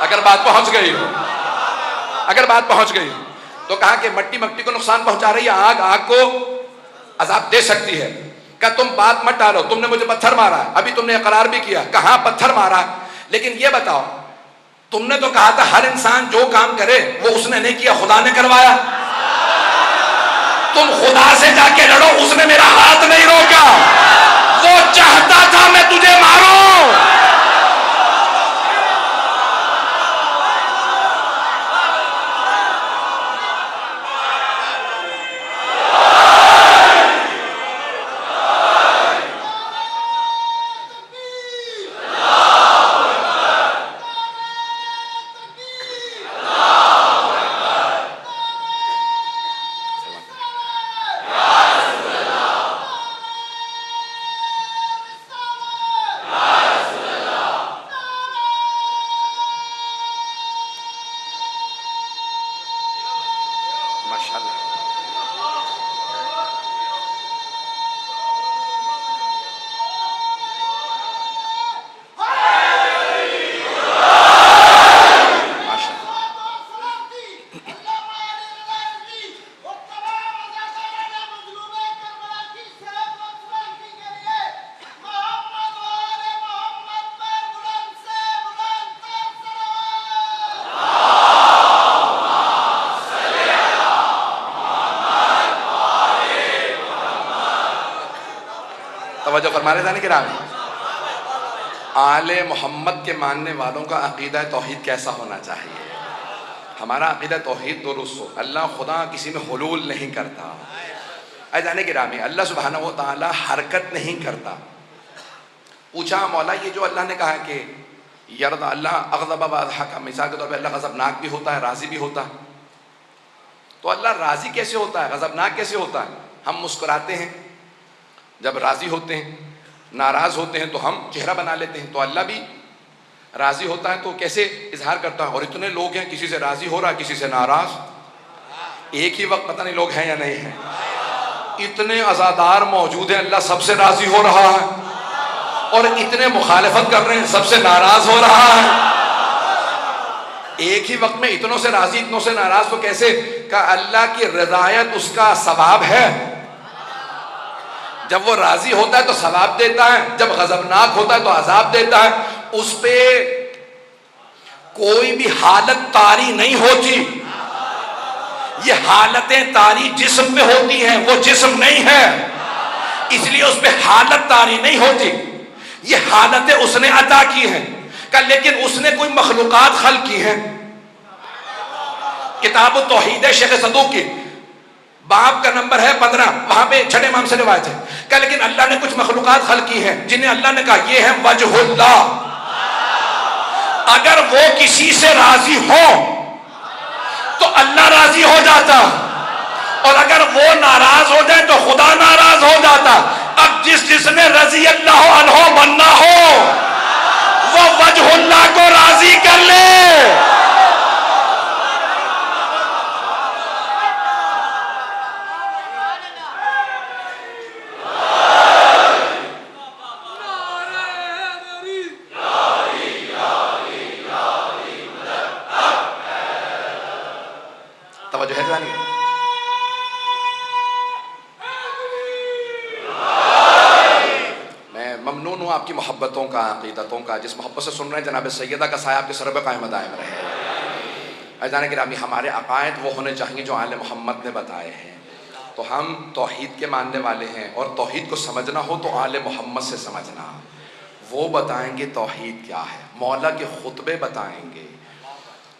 اگر بات پہنچ گئی ہو تو کہا کہ مٹی کو نقصان پہنچا رہی ہے، آگ کو عذاب دے سکتی ہے. کہ تم بات مت ڈالو، تم نے مجھے پتھر مارا ہے، ابھی تم نے اقرار بھی کیا. کہاں پتھر مارا، لیکن یہ بتاؤ تم نے تو کہا تھا ہر انسان جو کام کرے وہ اس نے نہیں کیا، خدا نے کروایا. تم خدا سے جا کے لڑو، اس نے میرا ہاتھ نہیں روکا. وہ چاہتا تھا میں تجھے ماروں. توجہ فرما رہے تھے کرام. آل محمد کے ماننے والوں کا عقیدہ توحید کیسا ہونا چاہیے؟ ہمارا عقیدہ توحید درست ہو. اللہ خدا کسی میں حلول نہیں کرتا. جانے گرامی اللہ سبحانہ و تعالی حرکت نہیں کرتا. پوچھا مولا یہ جو اللہ نے کہا کہ یرد اللہ اغضب واضحک، مثال کے طور پہ اللہ غضبناک بھی ہوتا ہے، راضی بھی ہوتا ہے. تو اللہ راضی کیسے ہوتا ہے، غضبناک کیسے ہوتا ہے؟ ہم مسکراتے ہیں جب راضی ہوتے ہیں، ناراض ہوتے ہیں تو ہم چہرہ بنا لیتے ہیں. تو اللہ بھی راضی ہوتا ہے تو کیسے اظہار کرتا ہے؟ اور اتنے لوگ ہیں، کسی سے راضی ہو رہا ہے، کسی سے ناراض. ایک ہی وقت پتہ نہیں لوگ ہیں یا نہیں ہیں. اتنے عزادار موجود ہیں، اللہ سب سے راضی ہو رہا ہے. اور اتنے مخالفت کر رہے ہیں، سب سے ناراض ہو رہا ہے. ایک ہی وقت میں اتنوں سے راضی اتنوں سے ناراض تو کیسے؟ کہ اللہ کی رضایت اس کا ثواب ہے. جب وہ راضی ہوتا ہے تو ثواب دیتا ہے، جب غضبناک ہوتا ہے تو عذاب دیتا ہے. اس پہ کوئی بھی حالت طاری نہیں ہوتی. یہ حالتیں طاری جسم پہ ہوتی ہیں، وہ جسم نہیں ہے، اس لیے اس پہ حالت طاری نہیں ہوتی. یہ حالتیں اس نے عطا کی ہیں. لیکن اس نے کوئی مخلوقات خلق کی ہیں. کتاب التوحید ہے شیخ صدوق کی، باب کا نمبر ہے 15، وہاں پہ چھٹے امام سے روایت ہے کہ لیکن اللہ نے کچھ مخلوقات خلق کی ہیں جنہیں اللہ نے کہا یہ ہے وجہ اللہ. اگر وہ کسی سے راضی ہو تو اللہ راضی ہو جاتا، اور اگر وہ ناراض ہو جائے تو خدا ناراض ہو جاتا. اب جس نے رضی اللہ عنہ بننا ہو وہ وجہ اللہ کو راضی کر لے. توجہ ہے نہیں؟ میں ممنون ہوں آپ کی محبتوں کا، عقیدتوں کا. جس محبت سے سن رہے ہیں جناب سیدہ کا سایہ آپ کے سر پہ قائم دائم رہے. عزیزان گرامی، ہمارے عقائد وہ ہونے چاہیے جو آل محمد نے بتائے ہیں. تو ہم توحید کے ماننے والے ہیں، اور توحید کو سمجھنا ہو تو آل محمد سے سمجھنا. وہ بتائیں گے توحید کیا ہے، مولا کے خطبے بتائیں گے.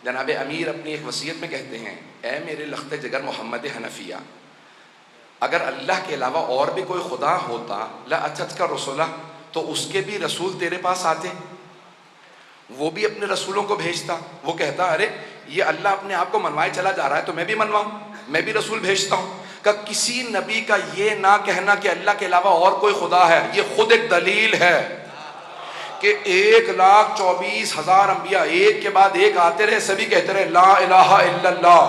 جناب امیر اپنی ایک وصیت میں کہتے ہیں، اے میرے لخت جگر محمد حنفیہ، اگر اللہ کے علاوہ اور بھی کوئی خدا ہوتا لَأَتَتْكَ رُسُلَهُ، تو اس کے بھی رسول تیرے پاس آتے، وہ بھی اپنے رسولوں کو بھیجتا. وہ کہتا ارے یہ اللہ اپنے آپ کو منوائے چلا جا رہا ہے تو میں بھی منواؤں، میں بھی رسول بھیجتا ہوں. کہ کسی نبی کا یہ نہ کہنا کہ اللہ کے علاوہ اور کوئی خدا ہے، یہ خود ایک دلیل ہے کہ 1,24,000 انبیاء ایک کے بعد ایک آتے رہے، سبھی کہتے رہے لا الہ الا اللہ،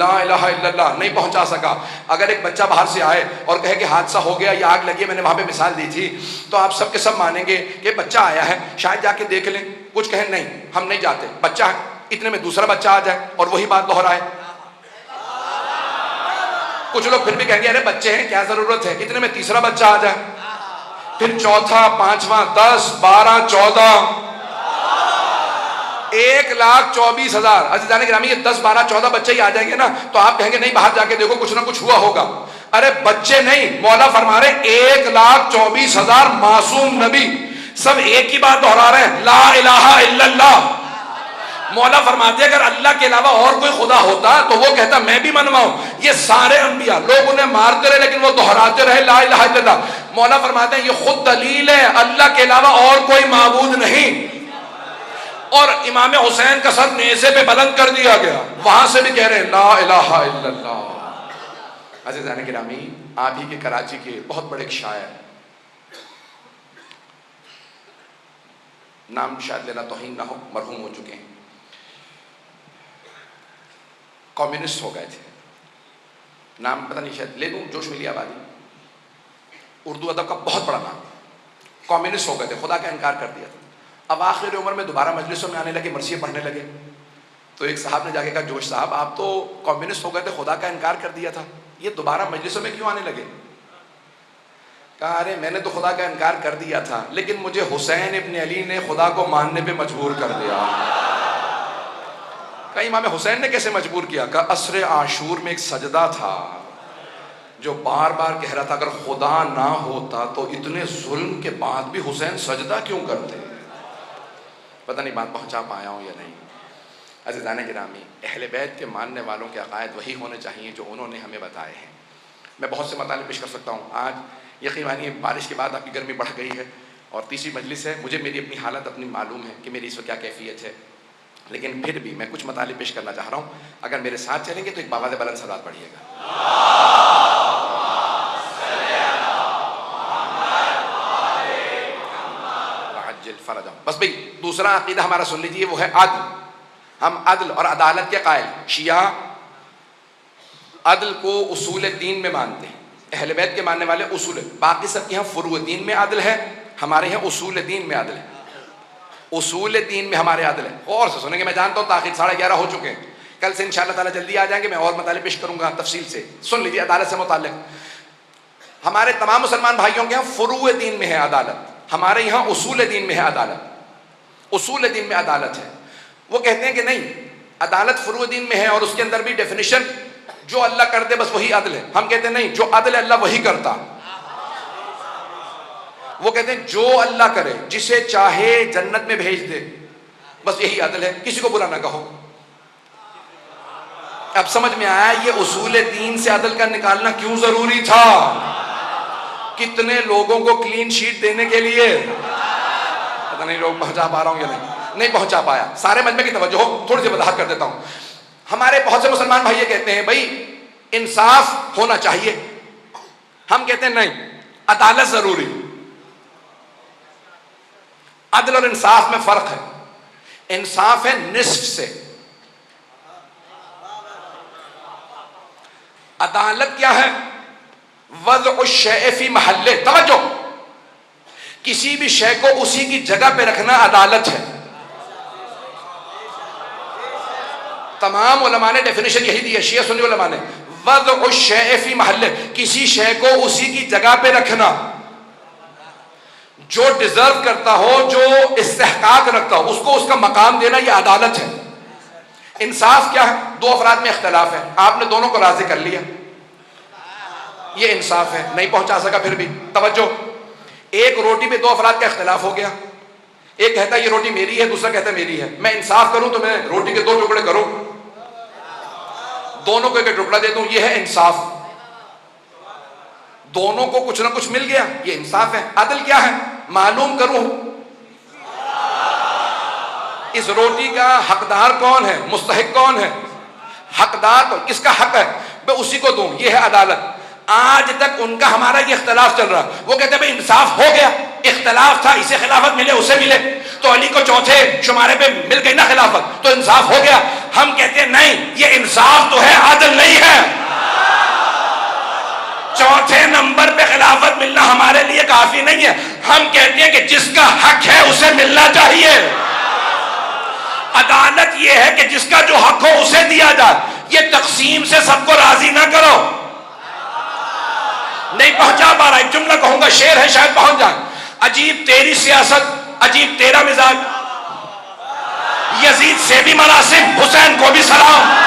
لا الہ الا اللہ. نہیں پہنچا سکا. اگر ایک بچہ باہر سے آئے اور کہے کہ حادثہ ہو گیا یا آگ لگی، میں نے وہاں پہ مثال دی تھی، تو آپ سب کے سب مانیں گے کہ بچہ آیا ہے، شاید جا کے دیکھ لیں. کچھ کہیں نہیں ہم نہیں جاتے، بچہ ہے، اتنے میں دوسرا بچہ آ جائے اور وہی بات دہرائے. کچھ لوگ پھر بھی کہیں گے ارے بچے ہیں کیا ضرورت ہے، اتنے میں تیسرا بچہ آ جائے، پھر چوتھا، پانچواں، 10، 12، 14، 1,24,000. عزیزان گرامی یہ 10، 12، 14 بچے ہی آ جائیں گے نا تو آپ کہیں گے نہیں باہر جا کے دیکھو کچھ نہ کچھ ہوا ہوگا. ارے بچے نہیں، مولا فرما رہے 1,24,000 معصوم نبی سب ایک ہی بات دہرا رہے ہیں، لا الہ الا اللہ. مولا فرماتے ہیں اگر اللہ کے علاوہ اور کوئی خدا ہوتا تو وہ کہتا میں بھی منواؤں. یہ سارے انبیاء لوگ انہیں مارتے رہے لیکن وہ دہراتے رہے لا الہ الا اللہ. مولا فرماتے ہیں یہ خود دلیل ہے اللہ کے علاوہ اور کوئی معبود نہیں. اور امام حسین کا سر نیزے پہ بلند کر دیا گیا، وہاں سے بھی کہہ رہے ہیں لا الہ الا اللہ. عزیزان گرامی، آپ ہی کے کراچی کے بہت بڑے ایک شاعر، نام شاید لینا توہین نہ ہو، مرحوم ہو چکے ہیں، کمیونسٹ ہو گئے تھے، نام پتہ نہیں شاید لے لوں، جوش ملی آبادی، اردو ادب کا بہت بڑا نام. کمیونسٹ ہو گئے تھے، خدا کا انکار کر دیا تھا. اب آخر عمر میں دوبارہ مجلسوں میں آنے لگے، مرثیے پڑھنے لگے. تو ایک صاحب نے جا کے کہا جوش صاحب آپ تو کمیونسٹ ہو گئے تھے، خدا کا انکار کر دیا تھا، یہ دوبارہ مجلسوں میں کیوں آنے لگے؟ کہا ارے میں نے تو خدا کا انکار کر دیا تھا لیکن مجھے حسین ابن علی نے خدا کو ماننے پہ مجبور کر دیا. کہا امام حسین نے کیسے مجبور کیا؟ کہا عصر عاشور میں ایک سجدہ تھا جو بار بار کہہ رہا تھا اگر خدا نہ ہوتا تو اتنے ظلم کے بعد بھی حسین سجدہ کیوں کرتے. پتہ نہیں بات پہنچا پایا ہوں یا نہیں. عزیزان گرامی، اہل بیت کے ماننے والوں کے عقائد وہی ہونے چاہیے جو انہوں نے ہمیں بتائے ہیں. میں بہت سے مطالب پیش کر سکتا ہوں. آج یقین مانیے بارش کے بعد آپ کی گرمی بڑھ گئی ہے اور تیسری مجلس ہے، مجھے میری اپنی حالت اپنی معلوم ہے کہ میری اس وقت کیا کیفیت ہے، لیکن پھر بھی میں کچھ مطالب پیش کرنا چاہ رہا ہوں. اگر میرے ساتھ چلیں گے تو ایک باواز بلند صلوات پڑھیے گا. بس بھئی دوسرا عقیدہ ہمارا سن لیجئے، وہ ہے عدل. ہم عدل اور عدالت کے قائل. شیعہ عدل کو اصول دین میں مانتے ہیں، اہل بیت کے ماننے والے اصول، باقی سب کے ہاں فروع دین میں عدل ہے، ہمارے یہاں اصول دین میں عدل ہے. اصول دین میں ہمارے عدل ہے. اور سے سنیں گے، میں جانتا ہوں تاخیر 11:30 ہو چکے ہیں، کل سے انشاءاللہ تعالیٰ جلدی آ جائیں گے، میں اور مطالب پیش کروں گا تفصیل سے. سن لیجیے عدالت سے متعلق ہمارے تمام مسلمان بھائیوں کے یہاں فروع دین میں ہے عدالت، ہمارے یہاں اصول دین میں ہے عدالت. اصول دین میں عدالت ہے. وہ کہتے ہیں کہ نہیں، عدالت فروع دین میں ہے اور اس کے اندر بھی ڈیفینیشن جو اللہ کر دے بس وہی عدل ہے. ہم کہتے ہیں نہیں، جو عدل ہے اللہ وہی کرتا. وہ کہتے ہیں جو اللہ کرے، جسے چاہے جنت میں بھیج دے، بس یہی عدل ہے، کسی کو برا نہ کہو. اب سمجھ میں آیا یہ اصول دین سے عدل کا نکالنا کیوں ضروری تھا. کتنے لوگوں کو کلین شیٹ دینے کے لیے، پتہ نہیں لوگ پہنچا پا رہا ہوں یا نہیں پہنچا پایا. سارے مجمع کی توجہ ہو، تھوڑی سی وضاحت کر دیتا ہوں. ہمارے بہت سے مسلمان بھائی یہ کہتے ہیں بھائی انصاف ہونا چاہیے. ہم کہتے ہیں نہیں، عدالت ضروری. عدل اور انصاف میں فرق ہے. انصاف ہے نصف سے. عدالت کیا ہے؟ وضع الشیء فی محلہ. توجہ، کسی بھی شے کو اسی کی جگہ پہ رکھنا عدالت ہے. تمام علماء نے ڈیفینیشن یہی دی ہے، شیعہ سنی علماء نے. وضع الشیء فی محلہ، کسی شے کو اسی کی جگہ پہ رکھنا. جو ڈیزرو کرتا ہو، جو استحقاق رکھتا ہو، اس کو اس کا مقام دینا، یہ عدالت ہے. انصاف کیا ہے؟ دو افراد میں اختلاف ہے، آپ نے دونوں کو راضی کر لیا، یہ انصاف ہے. نہیں پہنچا سکا پھر بھی توجہ، ایک روٹی پہ دو افراد کا اختلاف ہو گیا. ایک کہتا ہے یہ روٹی میری ہے، دوسرا کہتا ہے میری ہے. میں انصاف کروں تو میں روٹی کے دو ٹکڑے کروں، دونوں کو ایک ٹکڑا دے دوں، یہ ہے انصاف. دونوں کو کچھ نہ کچھ مل گیا، یہ انصاف ہے. عدل کیا ہے؟ معلوم کروں اس روٹی کا حقدار کون ہے، مستحق کون ہے، حقدار کون، کس کا حق ہے، میں اسی کو دوں، یہ ہے عدالت. آج تک ان کا ہمارا یہ اختلاف چل رہا. وہ کہتے ہیں بھائی انصاف ہو گیا، اختلاف تھا، اسے خلافت ملے اسے ملے، تو علی کو چوتھے شمارے پہ مل گئی نا خلافت، تو انصاف ہو گیا. ہم کہتے ہیں نہیں، یہ انصاف تو ہے، عدل نہیں ہے. چوتھے نمبر پہ خلافت ملنا ہمارے لیے کافی نہیں ہے. ہم کہتے ہیں کہ جس کا حق ہے اسے ملنا چاہیے. عدالت یہ ہے کہ جس کا جو حق ہو اسے دیا جائے. یہ تقسیم سے سب کو راضی نہ کرو. نہیں پہنچا پا رہا، ایک جملہ کہوں گا، شعر ہے شاید پہنچ جائے. عجیب تیری سیاست، عجیب تیرا مزاج، یزید سے بھی مراسم، حسین کو بھی سلام.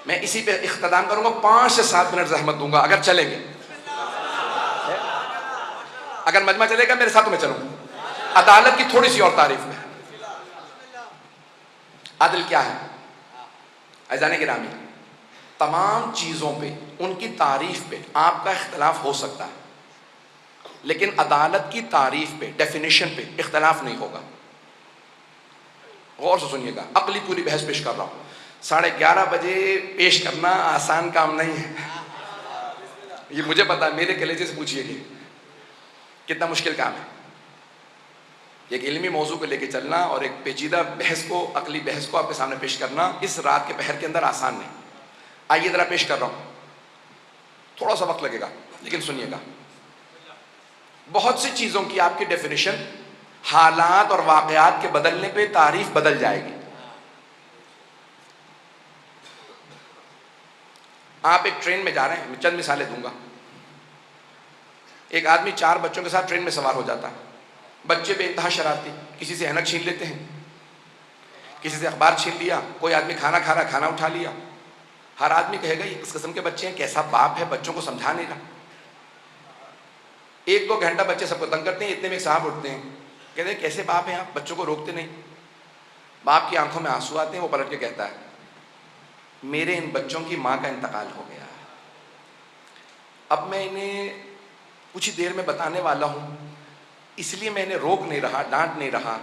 میں اسی پہ اختتام کروں گا، 5 سے 7 منٹ زحمت دوں گا اگر چلیں گے. اگر مجمع چلے گا میرے ساتھ میں چلوں. عدالت کی تھوڑی سی اور تعریف ہے. عدل کیا ہے؟ عزیزان گرامی، تمام چیزوں پہ، ان کی تعریف پہ آپ کا اختلاف ہو سکتا ہے، لیکن عدالت کی تعریف پہ، ڈیفینیشن پہ اختلاف نہیں ہوگا. غور سے سنیے گا، عقلی پوری بحث پیش کر رہا ہوں. 11:30 بجے پیش کرنا آسان کام نہیں ہے، یہ مجھے پتا ہے. میرے کلیجے سے پوچھئے گی کتنا مشکل کام ہے. ایک علمی موضوع کو لے کے چلنا اور ایک پیچیدہ بحث کو، عقلی بحث کو آپ کے سامنے پیش کرنا اس رات کے پہر کے اندر آسان نہیں. آئیے ذرا پیش کر رہا ہوں، تھوڑا سا وقت لگے گا لیکن سنیے گا. بہت سی چیزوں کی آپ کی ڈیفینیشن حالات اور واقعات کے بدلنے پہ تعریف بدل جائے گی. آپ ایک ٹرین میں جا رہے ہیں، میں چند مثالیں دوں گا. ایک آدمی 4 بچوں کے ساتھ ٹرین میں سوار ہو جاتا ہے. بچے بے انتہا شرارتی، کسی سے اینک چھین لیتے ہیں، کسی سے اخبار چھین لیا، کوئی آدمی کھانا کھا رہا کھانا اٹھا لیا. ہر آدمی کہے گا یہ کس قسم کے بچے ہیں، کیسا باپ ہے، بچوں کو سمجھا نہیں رہا. 1-2 گھنٹہ بچے سب کو تنگ کرتے ہیں. اتنے میں ایک صاحب اٹھتے ہیں، کہتے ہیں کیسے باپ ہیں آپ، بچوں کو روکتے نہیں. باپ کی آنکھوں میں آنسو آتے ہیں. وہ پلٹ کے کہتا ہے میرے ان بچوں کی ماں کا انتقال ہو گیا. اب میں انہیں کچھ ہی دیر میں بتانے والا ہوں، اس لیے میں انہیں روک نہیں رہا، ڈانٹ نہیں رہا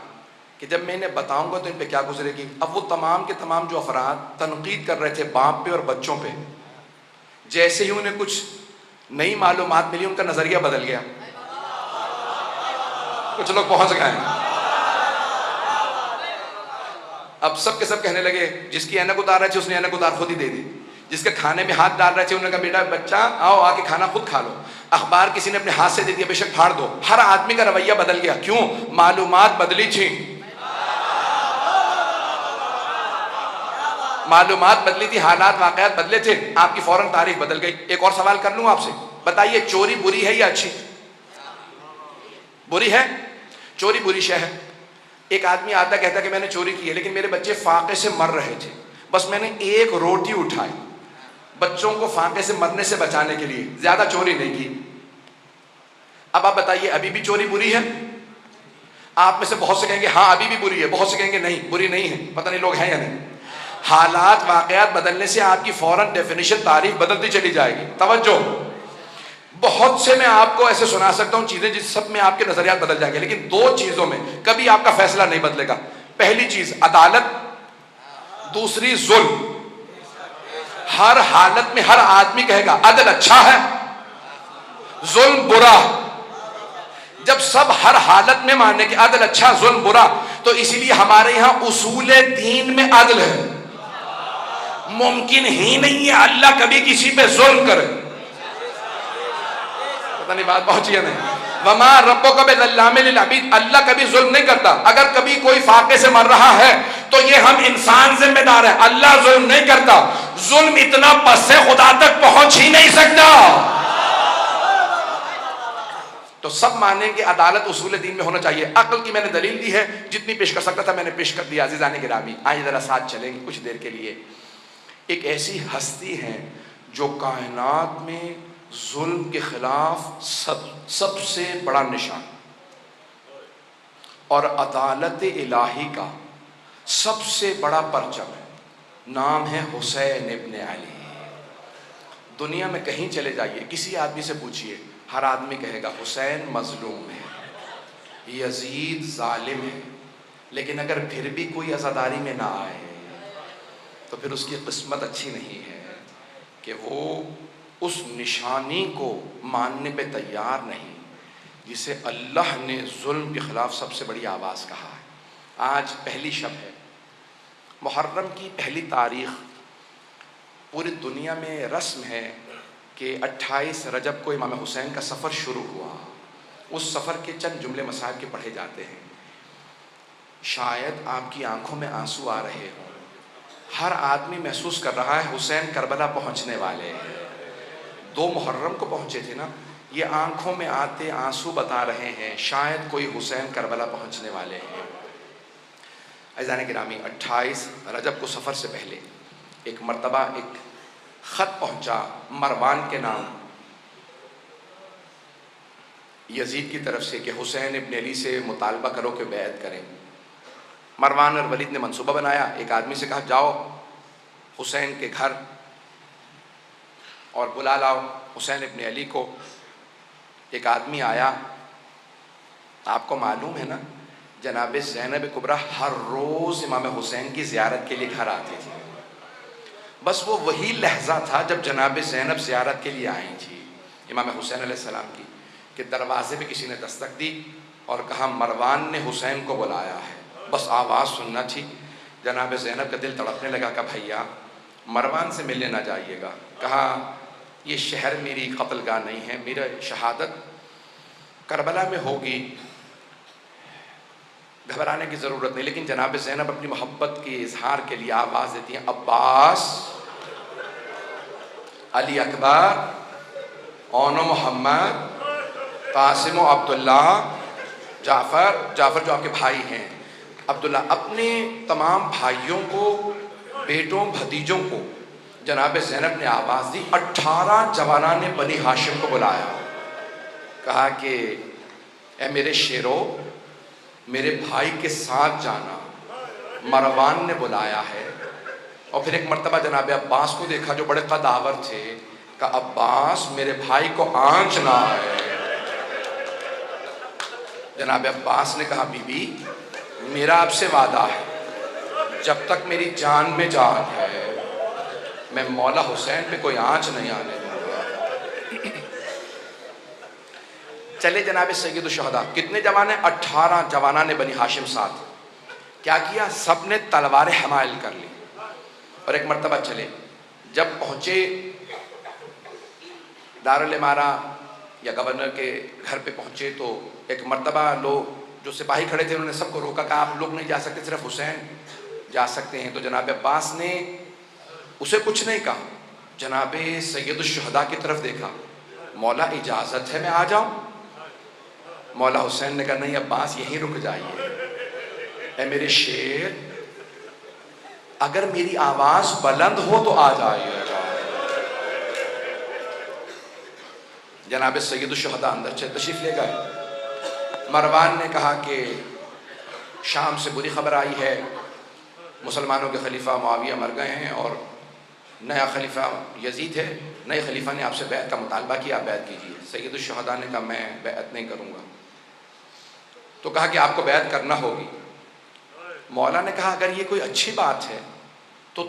کہ جب میں انہیں بتاؤں گا تو ان پہ کیا گزرے گی. اب وہ تمام کے تمام جو افراد تنقید کر رہے تھے باپ پہ اور بچوں پہ، جیسے ہی انہیں کچھ نئی معلومات ملی ان کا نظریہ بدل گیا. کچھ لوگ پہنچ گئے ہیں. اب سب کے سب کہنے لگے جس کی اینک اتار رہے تھے اس نے اینک اتار خود ہی دے دی. جس کے کھانے میں ہاتھ ڈال رہے تھے انہوں نے کہا بیٹا بچہ آؤ آ کے کھانا خود کھا لو. اخبار کسی نے اپنے ہاتھ سے دے دیا، بے شک پھاڑ دو. ہر آدمی کا رویہ بدل گیا. کیوں؟ معلومات بدلی تھی. معلومات بدلی تھی، حالات واقعات بدلے تھے، آپ کی فوراً تاریخ بدل گئی۔ ایک اور سوال کر لوں آپ سے، بتائیے چوری بری ہے یا اچھی؟ بری ہے، چوری بری شے ہے۔ ایک آدمی آتا کہتا کہ میں نے چوری کی ہے لیکن میرے بچے فاقے سے مر رہے تھے، بس میں نے ایک روٹی اٹھائی بچوں کو فاقے سے مرنے سے بچانے کے لیے، زیادہ چوری نہیں کی۔ اب آپ بتائیے ابھی بھی چوری بری ہے؟ آپ میں سے بہت سے کہیں گے ہاں ابھی بھی بری ہے، بہت سے کہیں گے نہیں بری نہیں ہے۔ پتہ نہیں لوگ ہیں یا نہیں۔ حالات واقعات بدلنے سے آپ کی فوراً ڈیفینیشن تعریف بدلتی چلی جائے گی۔ توجہ، بہت سے میں آپ کو ایسے سنا سکتا ہوں چیزیں جس سب میں آپ کے نظریات بدل جائیں گے، لیکن دو چیزوں میں کبھی آپ کا فیصلہ نہیں بدلے گا۔ پہلی چیز عدالت، دوسری ظلم۔ ہر حالت میں ہر آدمی کہے گا عدل اچھا ہے، ظلم برا۔ جب سب ہر حالت میں مانے کہ عدل اچھا ظلم برا، تو اسی لیے ہمارے یہاں اصول دین میں عدل ہے۔ ممکن ہی نہیں ہے اللہ کبھی کسی پہ ظلم کرے۔ پتہ نہیں بات پہنچی ہے نہیں؟ وما ربک بظلام للعبید، اللہ کبھی ظلم نہیں کرتا۔ اگر کبھی کوئی فاقے سے مر رہا ہے تو یہ ہم انسان ذمہ دار ہیں، اللہ ظلم نہیں کرتا۔ ظلم اتنا پس سے خدا تک پہنچ ہی نہیں سکتا۔ تو سب مانیں کہ عدالت اصول دین میں ہونا چاہیے۔ عقل کی میں نے دلیل دی ہے، جتنی پیش کر سکتا تھا میں نے پیش کر دیا۔ عزیزان گرامی، آئیں ذرا ساتھ چلیں گے کچھ دیر کے لیے۔ ایک ایسی ہستی ہے جو کائنات میں ظلم کے خلاف سب سے بڑا نشان اور عدالت الہی کا سب سے بڑا پرچم ہے، نام ہے حسین ابن علی۔ دنیا میں کہیں چلے جائیے، کسی آدمی سے پوچھئے، ہر آدمی کہے گا حسین مظلوم ہے، یزید ظالم ہے، لیکن اگر پھر بھی کوئی عزاداری میں نہ آئے تو پھر اس کی قسمت اچھی نہیں ہے کہ وہ اس نشانی کو ماننے پہ تیار نہیں جسے اللہ نے ظلم کے خلاف سب سے بڑی آواز کہا ہے۔ آج پہلی شب ہے، محرم کی پہلی تاریخ۔ پوری دنیا میں رسم ہے کہ 28 رجب کو امام حسین کا سفر شروع ہوا۔ اس سفر کے چند جملے مصائب کے پڑھے جاتے ہیں۔ شاید آپ کی آنکھوں میں آنسو آ رہے ہوں، ہر آدمی محسوس کر رہا ہے حسین کربلا پہنچنے والے ہیں۔ 2 محرم کو پہنچے تھے نا، یہ آنکھوں میں آتے آنسو بتا رہے ہیں شاید کوئی حسین کربلا پہنچنے والے ہیں۔ عزیزان گرامی، 28 رجب کو سفر سے پہلے ایک مرتبہ ایک خط پہنچا مروان کے نام یزید کی طرف سے کہ حسین ابن علی سے مطالبہ کرو کہ بیعت کریں۔ مروان اور ولید نے منصوبہ بنایا، ایک آدمی سے کہا جاؤ حسین کے گھر اور بلا لاؤ حسین ابن علی کو۔ ایک آدمی آیا، آپ کو معلوم ہے نا جناب زینب کبریٰ ہر روز امام حسین کی زیارت کے لیے گھر آتی تھی۔ بس وہ وہی لحظہ تھا جب جناب زینب زیارت کے لیے آئی تھی امام حسین علیہ السلام کی، کہ دروازے پہ کسی نے دستک دی اور کہا مروان نے حسین کو بلایا ہے۔ بس آواز سننا تھی، جناب زینب کا دل تڑپنے لگا کہ بھیا مروان سے ملنے نہ جائیے گا۔ کہا یہ شہر میری قتل گاہ نہیں ہے، میرا شہادت کربلا میں ہوگی، گھبرانے کی ضرورت نہیں۔ لیکن جناب زینب اپنی محبت کے اظہار کے لیے آواز دیتی ہیں عباس، علی اکبر، اون و محمد، قاسم و عبداللہ، جعفر جو آپ کے بھائی ہیں، عبداللہ، اپنے تمام بھائیوں کو، بیٹوں بھتیجوں کو جناب زینب نے آواز دی۔ 18 جوانان بنی ہاشم کو بلایا، کہا کہ اے میرے شیرو، میرے بھائی کے ساتھ جانا، مروان نے بلایا ہے۔ اور پھر ایک مرتبہ جناب عباس کو دیکھا جو بڑے قداور تھے، کہا عباس میرے بھائی کو آنچ نہ ہے۔ جناب عباس نے کہا بی بی میرا آپ سے وعدہ ہے، جب تک میری جان میں جان ہے میں مولا حسین پہ کوئی آنچ نہیں آنے دوں گا۔ چلے جناب سید الشہداء، کتنے جوان ہیں؟ 18 جوانان بنی ہاشم ساتھ۔ کیا کیا؟ سب نے تلواریں حمائل کر لی اور ایک مرتبہ چلے۔ جب پہنچے دارالامارہ یا گورنر کے گھر پہ پہنچے تو ایک مرتبہ لوگ جو سپاہی کھڑے تھے انہوں نے سب کو روکا، کہا آپ لوگ نہیں جا سکتے، صرف حسین جا سکتے ہیں۔ تو جناب عباس نے اسے کچھ نہیں کہا، جناب سید الشہداء کی طرف دیکھا، مولا اجازت ہے میں آ جاؤں؟ مولا حسین نے کہا نہیں عباس یہیں رک جائیے، اے میرے شیر اگر میری آواز بلند ہو تو آ جائیے گا۔ جناب سید الشہداء اندر تشریف لے گئے۔ مروان نے کہا کہ شام سے بری خبر آئی ہے، مسلمانوں کے خلیفہ معاویہ مر گئے ہیں اور نیا خلیفہ یزید ہے، نئے خلیفہ نے آپ سے بیعت کا مطالبہ کیا، آپ بیعت کیجیے۔ سید الشہداء نے کہا میں بیعت نہیں کروں گا، تو کہا کہ آپ کو بیعت کرنا ہوگی۔ مولا نے کہا اگر یہ کوئی اچھی بات ہے تو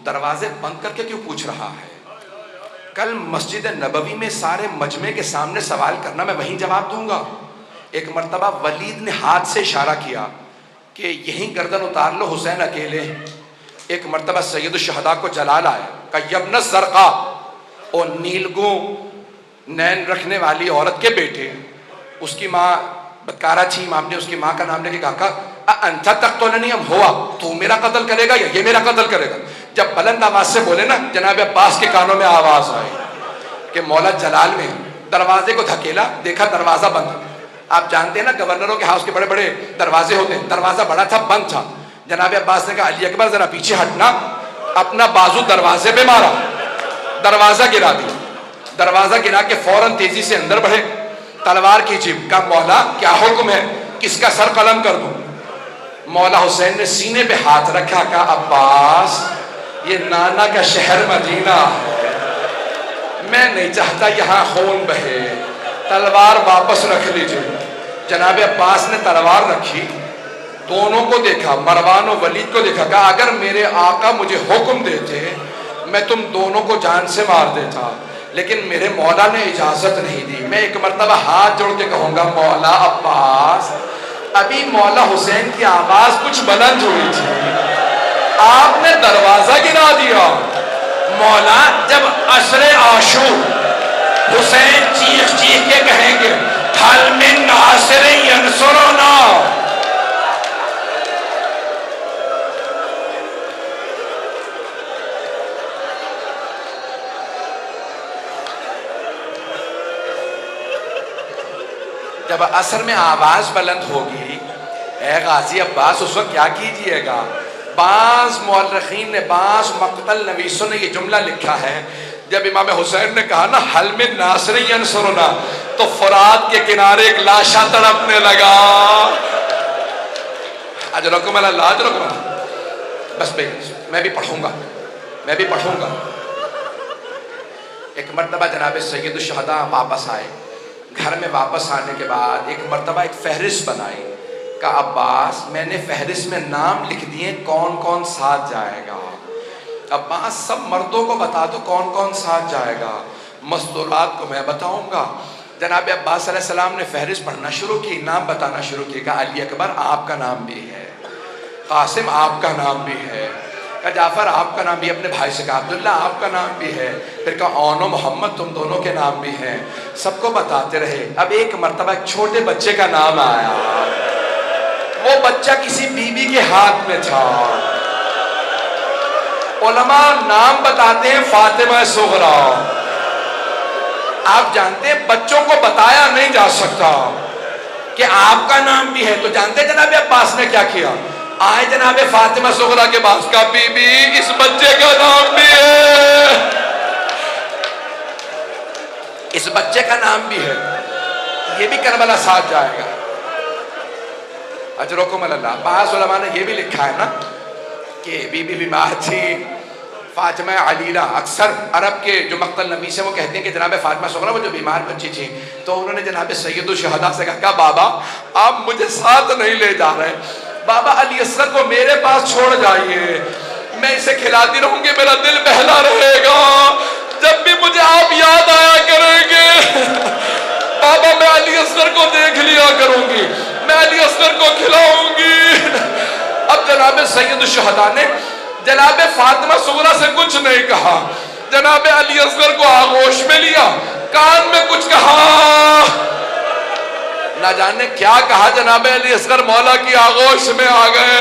دروازے بند کر کے کیوں پوچھ رہا ہے؟ کل مسجد نبوی میں سارے مجمع کے سامنے سوال کرنا، میں وہیں جواب دوں گا۔ ایک مرتبہ ولید نے ہاتھ سے اشارہ کیا کہ یہیں گردن اتار لو، حسین اکیلے۔ ایک مرتبہ سید الشہداء کو جلال آیا، کہا یبن الزرقاء، اور نیلگوں نین رکھنے والی عورت کے بیٹے، اس کی ماں بدکارہ تھی، امام نے اس کی ماں کا نام لے کے کہا انت تقتلنی ام ہوا، تو میرا قتل کرے گا یا یہ میرا قتل کرے گا؟ جب بلند آواز سے بولے نا، جناب عباس کے کانوں میں آواز آئی کہ مولا جلال میں، دروازے کو دھکیلا، دیکھا دروازہ بند۔ آپ جانتے ہیں نا گورنروں کے ہاؤس کے بڑے بڑے دروازے ہوتے ہیں، دروازہ بڑا تھا، بند تھا۔ جناب عباس نے کہا علی اکبر ذرا پیچھے ہٹنا، اپنا بازو دروازے پہ مارا، دروازہ گرا دی۔ دروازہ گرا کے فوراً تیزی سے اندر بڑھے، تلوار کھینچی، کہا مولا کیا حکم ہے، کس کا سر قلم کر دوں؟ مولا حسین نے سینے پہ ہاتھ رکھا، کہا عباس یہ نانا کا شہر مدینہ ہے، میں نہیں چاہتا یہاں خون بہے، تلوار واپس رکھ لیجئے۔ جناب عباس نے تلوار رکھی، دونوں کو دیکھا، مروان و ولید کو دیکھا، کہا اگر میرے آقا مجھے حکم دیتے میں تم دونوں کو جان سے مار دیتا، لیکن میرے مولا نے اجازت نہیں دی۔ میں ایک مرتبہ ہاتھ جوڑ کے کہوں گا مولا عباس، ابھی مولا حسین کی آواز کچھ بلند ہوئی تھی، آپ نے دروازہ گرا دیا۔ مولا جب عصر عاشور حسین چیخ چیخ کے کہیں گے حل من ناصر ینصرنا، جب عصر میں آواز بلند ہوگی، اے غازی عباس اس وقت کیا کیجئے گا؟ بعض مورخین نے، بعض مقتل نویسوں نے یہ جملہ لکھا ہے، جب امام حسین نے کہا نا حل من ناصر ینصرنا، تو فرات کے کنارے ایک لاشا تڑپنے لگا۔ اجرکم اللہ، اجرکم اللہ۔ بس میں بھی پڑھوں گا، میں بھی پڑھوں گا۔ ایک مرتبہ جناب سید الشہداء واپس آئے، گھر میں واپس آنے کے بعد ایک مرتبہ ایک فہرست بنائی، کہا عباس میں نے فہرست میں نام لکھ دیے کون کون ساتھ جائے گا، عباس سب مردوں کو بتا دو کون کون ساتھ جائے گا، مستورات کو میں بتاؤں گا۔ جناب عباس علیہ السلام نے فہرست پڑھنا شروع کی، نام بتانا شروع کی، کہا علی اکبر آپ کا نام بھی ہے، قاسم آپ کا نام بھی ہے، کہا جعفر آپ کا نام بھی، اپنے بھائی سے کہا عبداللہ آپ کا نام بھی ہے، پھر کہا اون و محمد تم دونوں کے نام بھی ہیں، سب کو بتاتے رہے۔ اب ایک مرتبہ ایک چھوٹے بچے کا نام آیا، وہ بچہ کسی بی بی کے ہاتھ میں تھا۔ علماء نام بتاتے ہیں فاطمہ صغریٰ، آپ جانتے ہیں بچوں کو بتایا نہیں جا سکتا کہ آپ کا نام بھی ہے، تو جانتے ہیں جناب عباس نے کیا کیا؟ آئے جناب فاطمہ صغریٰ کے پاس، کہا بی بی اس بچے کا نام بھی ہے، اس بچے کا نام بھی ہے، یہ بھی کربلا ساتھ جائے گا۔ اجرکم اللہ۔ بعض علماء نے یہ بھی لکھا ہے نا کہ بی بی بیمار تھی فاطمہ علیلہ، اکثر عرب کے جو مقتل نویس ہیں وہ کہتے ہیں کہ جناب فاطمہ صغریٰ وہ جو بیمار بچی تھی، تو انہوں نے جناب سید الشہداء سے کہا بابا آپ مجھے ساتھ نہیں لے جا رہے، بابا علی اصغر کو میرے پاس چھوڑ جائیے، میں اسے کھلاتی رہوں گی، میرا دل بہلا رہے گا، جب بھی مجھے آپ یاد آیا کریں گے بابا میں علی اصغر کو دیکھ لیا کروں گی، میں علی اصغر کو کھلاؤں گی۔ اب جناب سید الشہداء نے جناب فاطمہ صغریٰ سے کچھ نہیں کہا، جناب علی اصغر کو آغوش میں لیا، کان میں کچھ کہا، نہ جانے کیا کہا، جناب علی اصغر مولا کی آغوش میں آ گئے،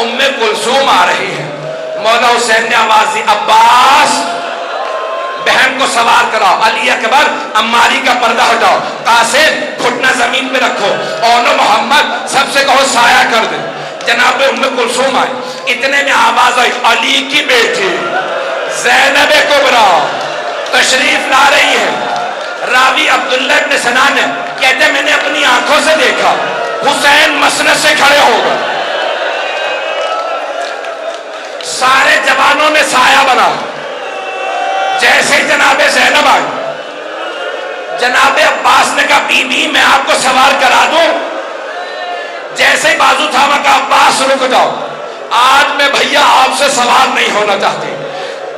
ام کلثوم آ رہی ہے. مولا حسین نے آواز دی عباس بہن کو سوار کراؤ. علی اکبر عماری کا پردہ ہٹاؤ. قاسم گھٹنا زمین پہ رکھو. اولو محمد سب سے کہو سایہ کر دے. جناب ام کلثوم آئی. اتنے میں آواز آئی علی کی بیٹی زینب کبریٰ تشریف لا رہی ہے. راوی عبداللہ ابن سنان ہے کہتے ہیں میں نے اپنی آنکھوں سے دیکھا حسین مسند سے کھڑے ہو گئے. سارے جوانوں نے سایہ بنا. جیسے جناب زینب آئی جناب عباس نے کہا بی بی میں آپ کو سوار کرا دوں. جیسے بازو تھا میں کہا عباس رک جاؤ آج میں بھیا آپ سے سوار نہیں ہونا چاہتی.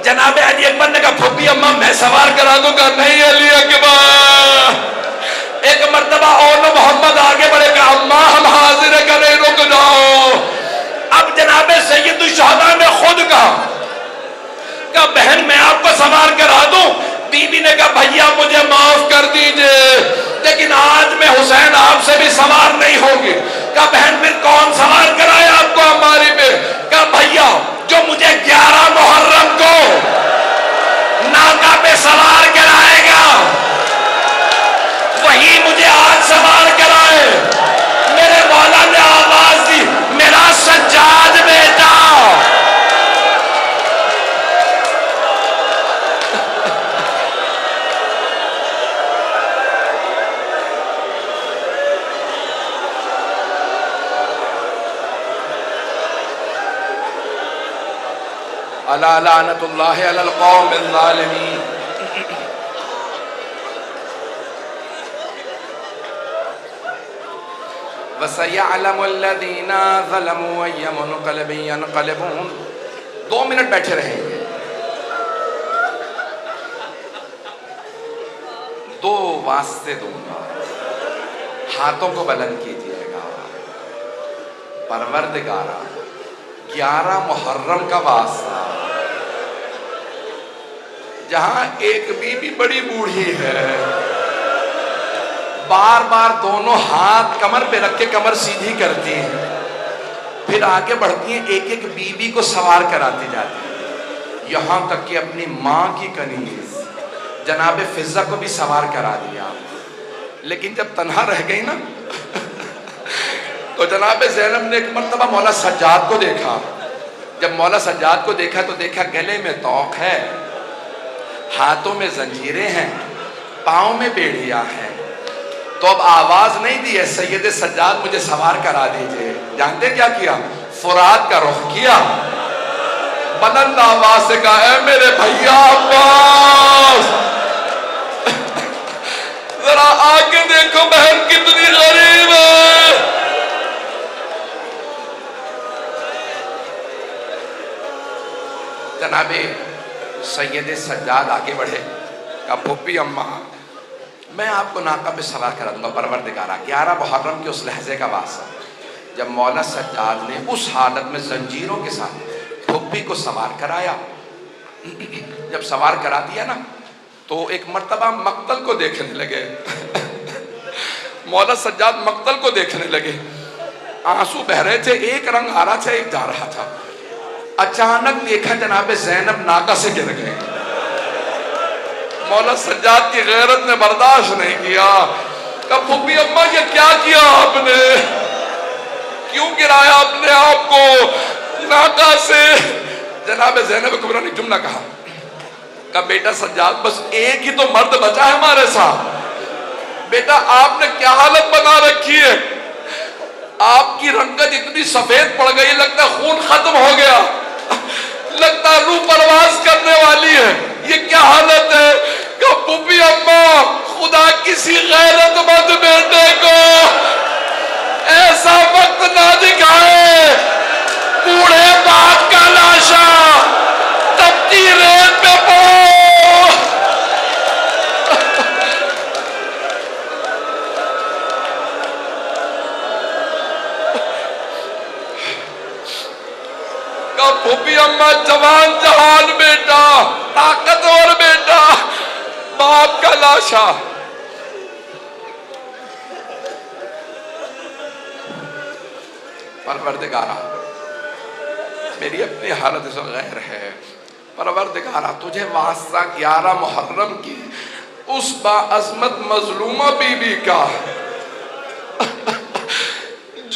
جناب علی اکبر نے کہا پھوپھی اماں میں سوار کرا دوں. کہا نہیں علی اکبر. ایک مرتبہ اولو محمد آگے بڑھے کہ اماں ہم حاضر ہے. کہ نہیں رک جاؤ. اب جناب سید الشہداء نے خود کہا کہ بہن میں آپ کو سوار کرا دوں. بی بی نے کہا بھیا مجھے معاف کر دیجئے لیکن آج میں حسین آپ سے بھی سوار نہیں ہوگی. کہا بہن پھر کون سوار کرائے آپ کو ہماری پہ. کہا بھیا جو مجھے 11 محرم کو ناکہ پہ سوار کرائے گا وہی مجھے آج سوار کرائے. میرے مولا نے آواز دی میرا سجاد بیٹا. الا لعنت اللہ علی القوم الظالمین. وَسَيَعْلَمُ الَّذِينَ ظَلَمُوا أَيَّ مُنْقَلَبٍ يَنْقَلِبُونَ. 2 منٹ بیٹھے رہیں گے. 2 واسطے دوں گا ہاتھوں کو بلند کیجئے گا. پروردگارا 11 محرم کا واسطہ جہاں ایک بی بی بڑی بوڑھی ہے بار بار دونوں ہاتھ کمر پہ رکھ کے کمر سیدھی کرتی ہیں پھر آگے بڑھتی ہیں ایک ایک بی بی کو سوار کراتی جاتی ہیں یہاں تک کہ اپنی ماں کی کنیز جناب فضہ کو بھی سوار کرا دیا. لیکن جب تنہا رہ گئی نا تو جناب زینب نے ایک مرتبہ مولا سجاد کو دیکھا. جب مولا سجاد کو دیکھا تو دیکھا گلے میں طوق ہے ہاتھوں میں زنجیریں ہیں پاؤں میں بیڑیاں ہیں. تو اب آواز نہیں دی ہے سید سجاد مجھے سوار کرا دیجئے. جانتے کیا کیا؟ فرات کا رخ کیا بلند آواز سے کہا اے میرے بھیا عباس ذرا آگے دیکھو بہن کتنی غریب ہے. جناب سید سجاد آگے بڑھے کہا پھوپھی اماں میں آپ کو ناقہ پہ سوار کرا دوں گا پروردگارا. 11 محرم کے اس لحظے کا واسطہ جب مولا سجاد نے اس حالت میں زنجیروں کے ساتھ پھوپھی کو سوار کرایا جب سوار کرا دیا نا تو ایک مرتبہ مقتل کو دیکھنے لگے مولا سجاد مقتل کو دیکھنے لگے. آنسو بہ رہے تھے ایک رنگ آ رہا تھا ایک جا رہا تھا. اچانک دیکھا جناب زینب ناکہ سے گر گئے. مولا سجاد کی غیرت نے برداشت نہیں کیا. کہا پھوپھی اماں یہ کیا کیا آپ نے کیوں گرایا اپنے آپ کو ناکہ سے. جناب زینب کبریٰ نے جملہ کہا کہا بیٹا سجاد بس ایک ہی تو مرد بچا ہے ہمارے ساتھ. بیٹا آپ نے کیا حالت بنا رکھی ہے آپ کی رنگت اتنی سفید پڑ گئی لگتا ہے خون ختم ہو گیا لگتا ہے روح پرواز کرنے والی ہے. یہ کیا حالت ہے؟ کہ پھوپھی اماں خدا کسی غیرت مند بیٹے کو ایسا وقت نہ دکھائے بوڑھے باپ کا لاشا تپتی ریت پہ پڑو. کہ پھوپھی اماں جوان جہان بیٹا طاقتور بیٹا باپ کا لاشا. پروردگارا میری اپنی حالت اس وقت غیر ہے۔ پروردگارہ تجھے واسطہ 11 محرم کی اس باعظمت مظلومہ بی بی کا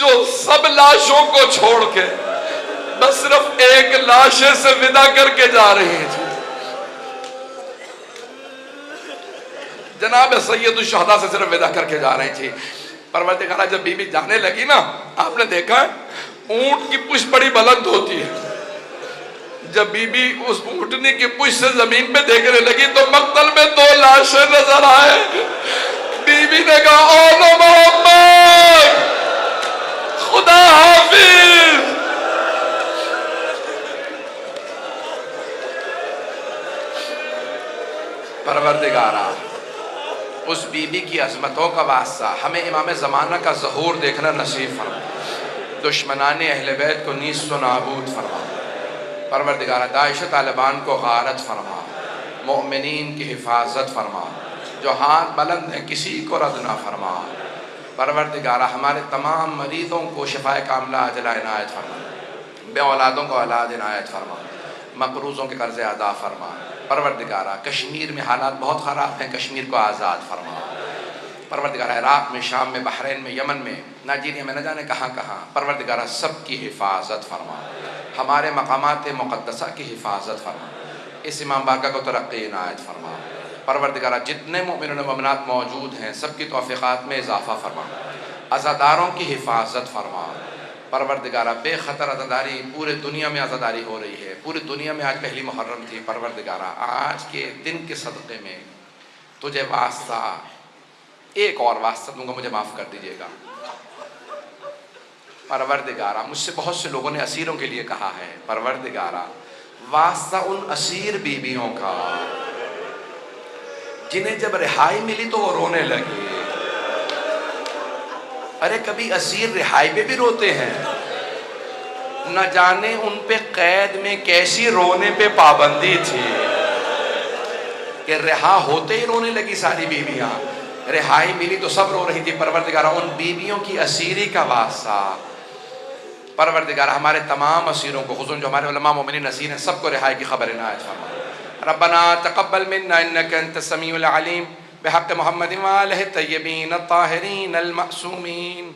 جو سب لاشوں کو چھوڑ کے بس صرف ایک لاشے سے ودا کر کے جا رہی ہیں۔ جناب سید الشہداء سے صرف ودا کر کے جا رہی تھی۔ پروردگارہ جب بی بی جانے لگی نا، آپ نے دیکھا ہے اونٹ کی پشت بڑی بلند ہوتی ہے، جب بی بی اس اونٹنی کی پشت سے زمین پہ دیکھنے لگی تو مقتل میں 2 لاشیں نظر آئے۔ بی بی نے کہا او محمد خدا حافظ۔ پروردگارہ اس بی بی کی عظمتوں کا واسطہ ہمیں امام زمانہ کا ظہور دیکھنا نصیب فرما، دشمنان اہل بیت کو نیست و نابود فرما۔ پروردگارہ داعش طالبان کو غارت فرما، مؤمنین کی حفاظت فرما، جو ہاتھ بلند ہیں کسی کو رد نہ فرما۔ پروردگارہ ہمارے تمام مریضوں کو شفائے کاملہ عاجلہ عنایت فرما، بے اولادوں کو اولاد عنایت فرما، مقروضوں کے قرض ادا فرما۔ پروردگارہ کشمیر میں حالات بہت خراب ہیں، کشمیر کو آزاد فرما۔ پروردگارہ عراق میں، شام میں، بحرین میں، یمن میں، نائجیریا میں، نہ جانے کہاں کہاں، پروردگارہ سب کی حفاظت فرما، ہمارے مقامات مقدسہ کی حفاظت فرما، اس امام بارگاہ کو ترقی عنایت فرما۔ پروردگارہ جتنے مومنون و مومنات موجود ہیں سب کی توفیقات میں اضافہ فرما، عزاداروں کی حفاظت فرما۔ پروردگارہ بے خطر عزاداری پورے دنیا میں عزاداری ہو رہی ہے، پوری دنیا میں آج پہلی محرم تھی۔ پروردگارہ آج کے دن کے صدقے میں تجھے واسطہ ایک اور واسطہ دوں گا، مجھے معاف کر دیجیے گا۔ پروردگارہ مجھ سے بہت سے لوگوں نے اسیروں کے لیے کہا ہے، پروردگارہ واسطہ ان اسیر بیویوں کا جنہیں جب رہائی ملی تو وہ رونے لگے۔ ارے کبھی اسیر رہائی پہ بھی روتے ہیں، نہ جانے ان پہ قید میں کیسی رونے پہ پابندی تھی کہ رہا ہوتے ہی رونے لگی ساری بیویاں، رہائی ملی تو سب رو رہی تھی۔ پروردگارہ ان بیویوں کی اسیری کا واسطہ پروردگارہ ہمارے تمام اسیروں کو، خصوصاً جو ہمارے علماء مومنین اسیر ہیں، سب کو رہائی کی خبر عنایت فرما۔ ربنا تقبل منا انك انت السميع العليم بحق محمد وآله الطيبين الطاهرين المعصومين۔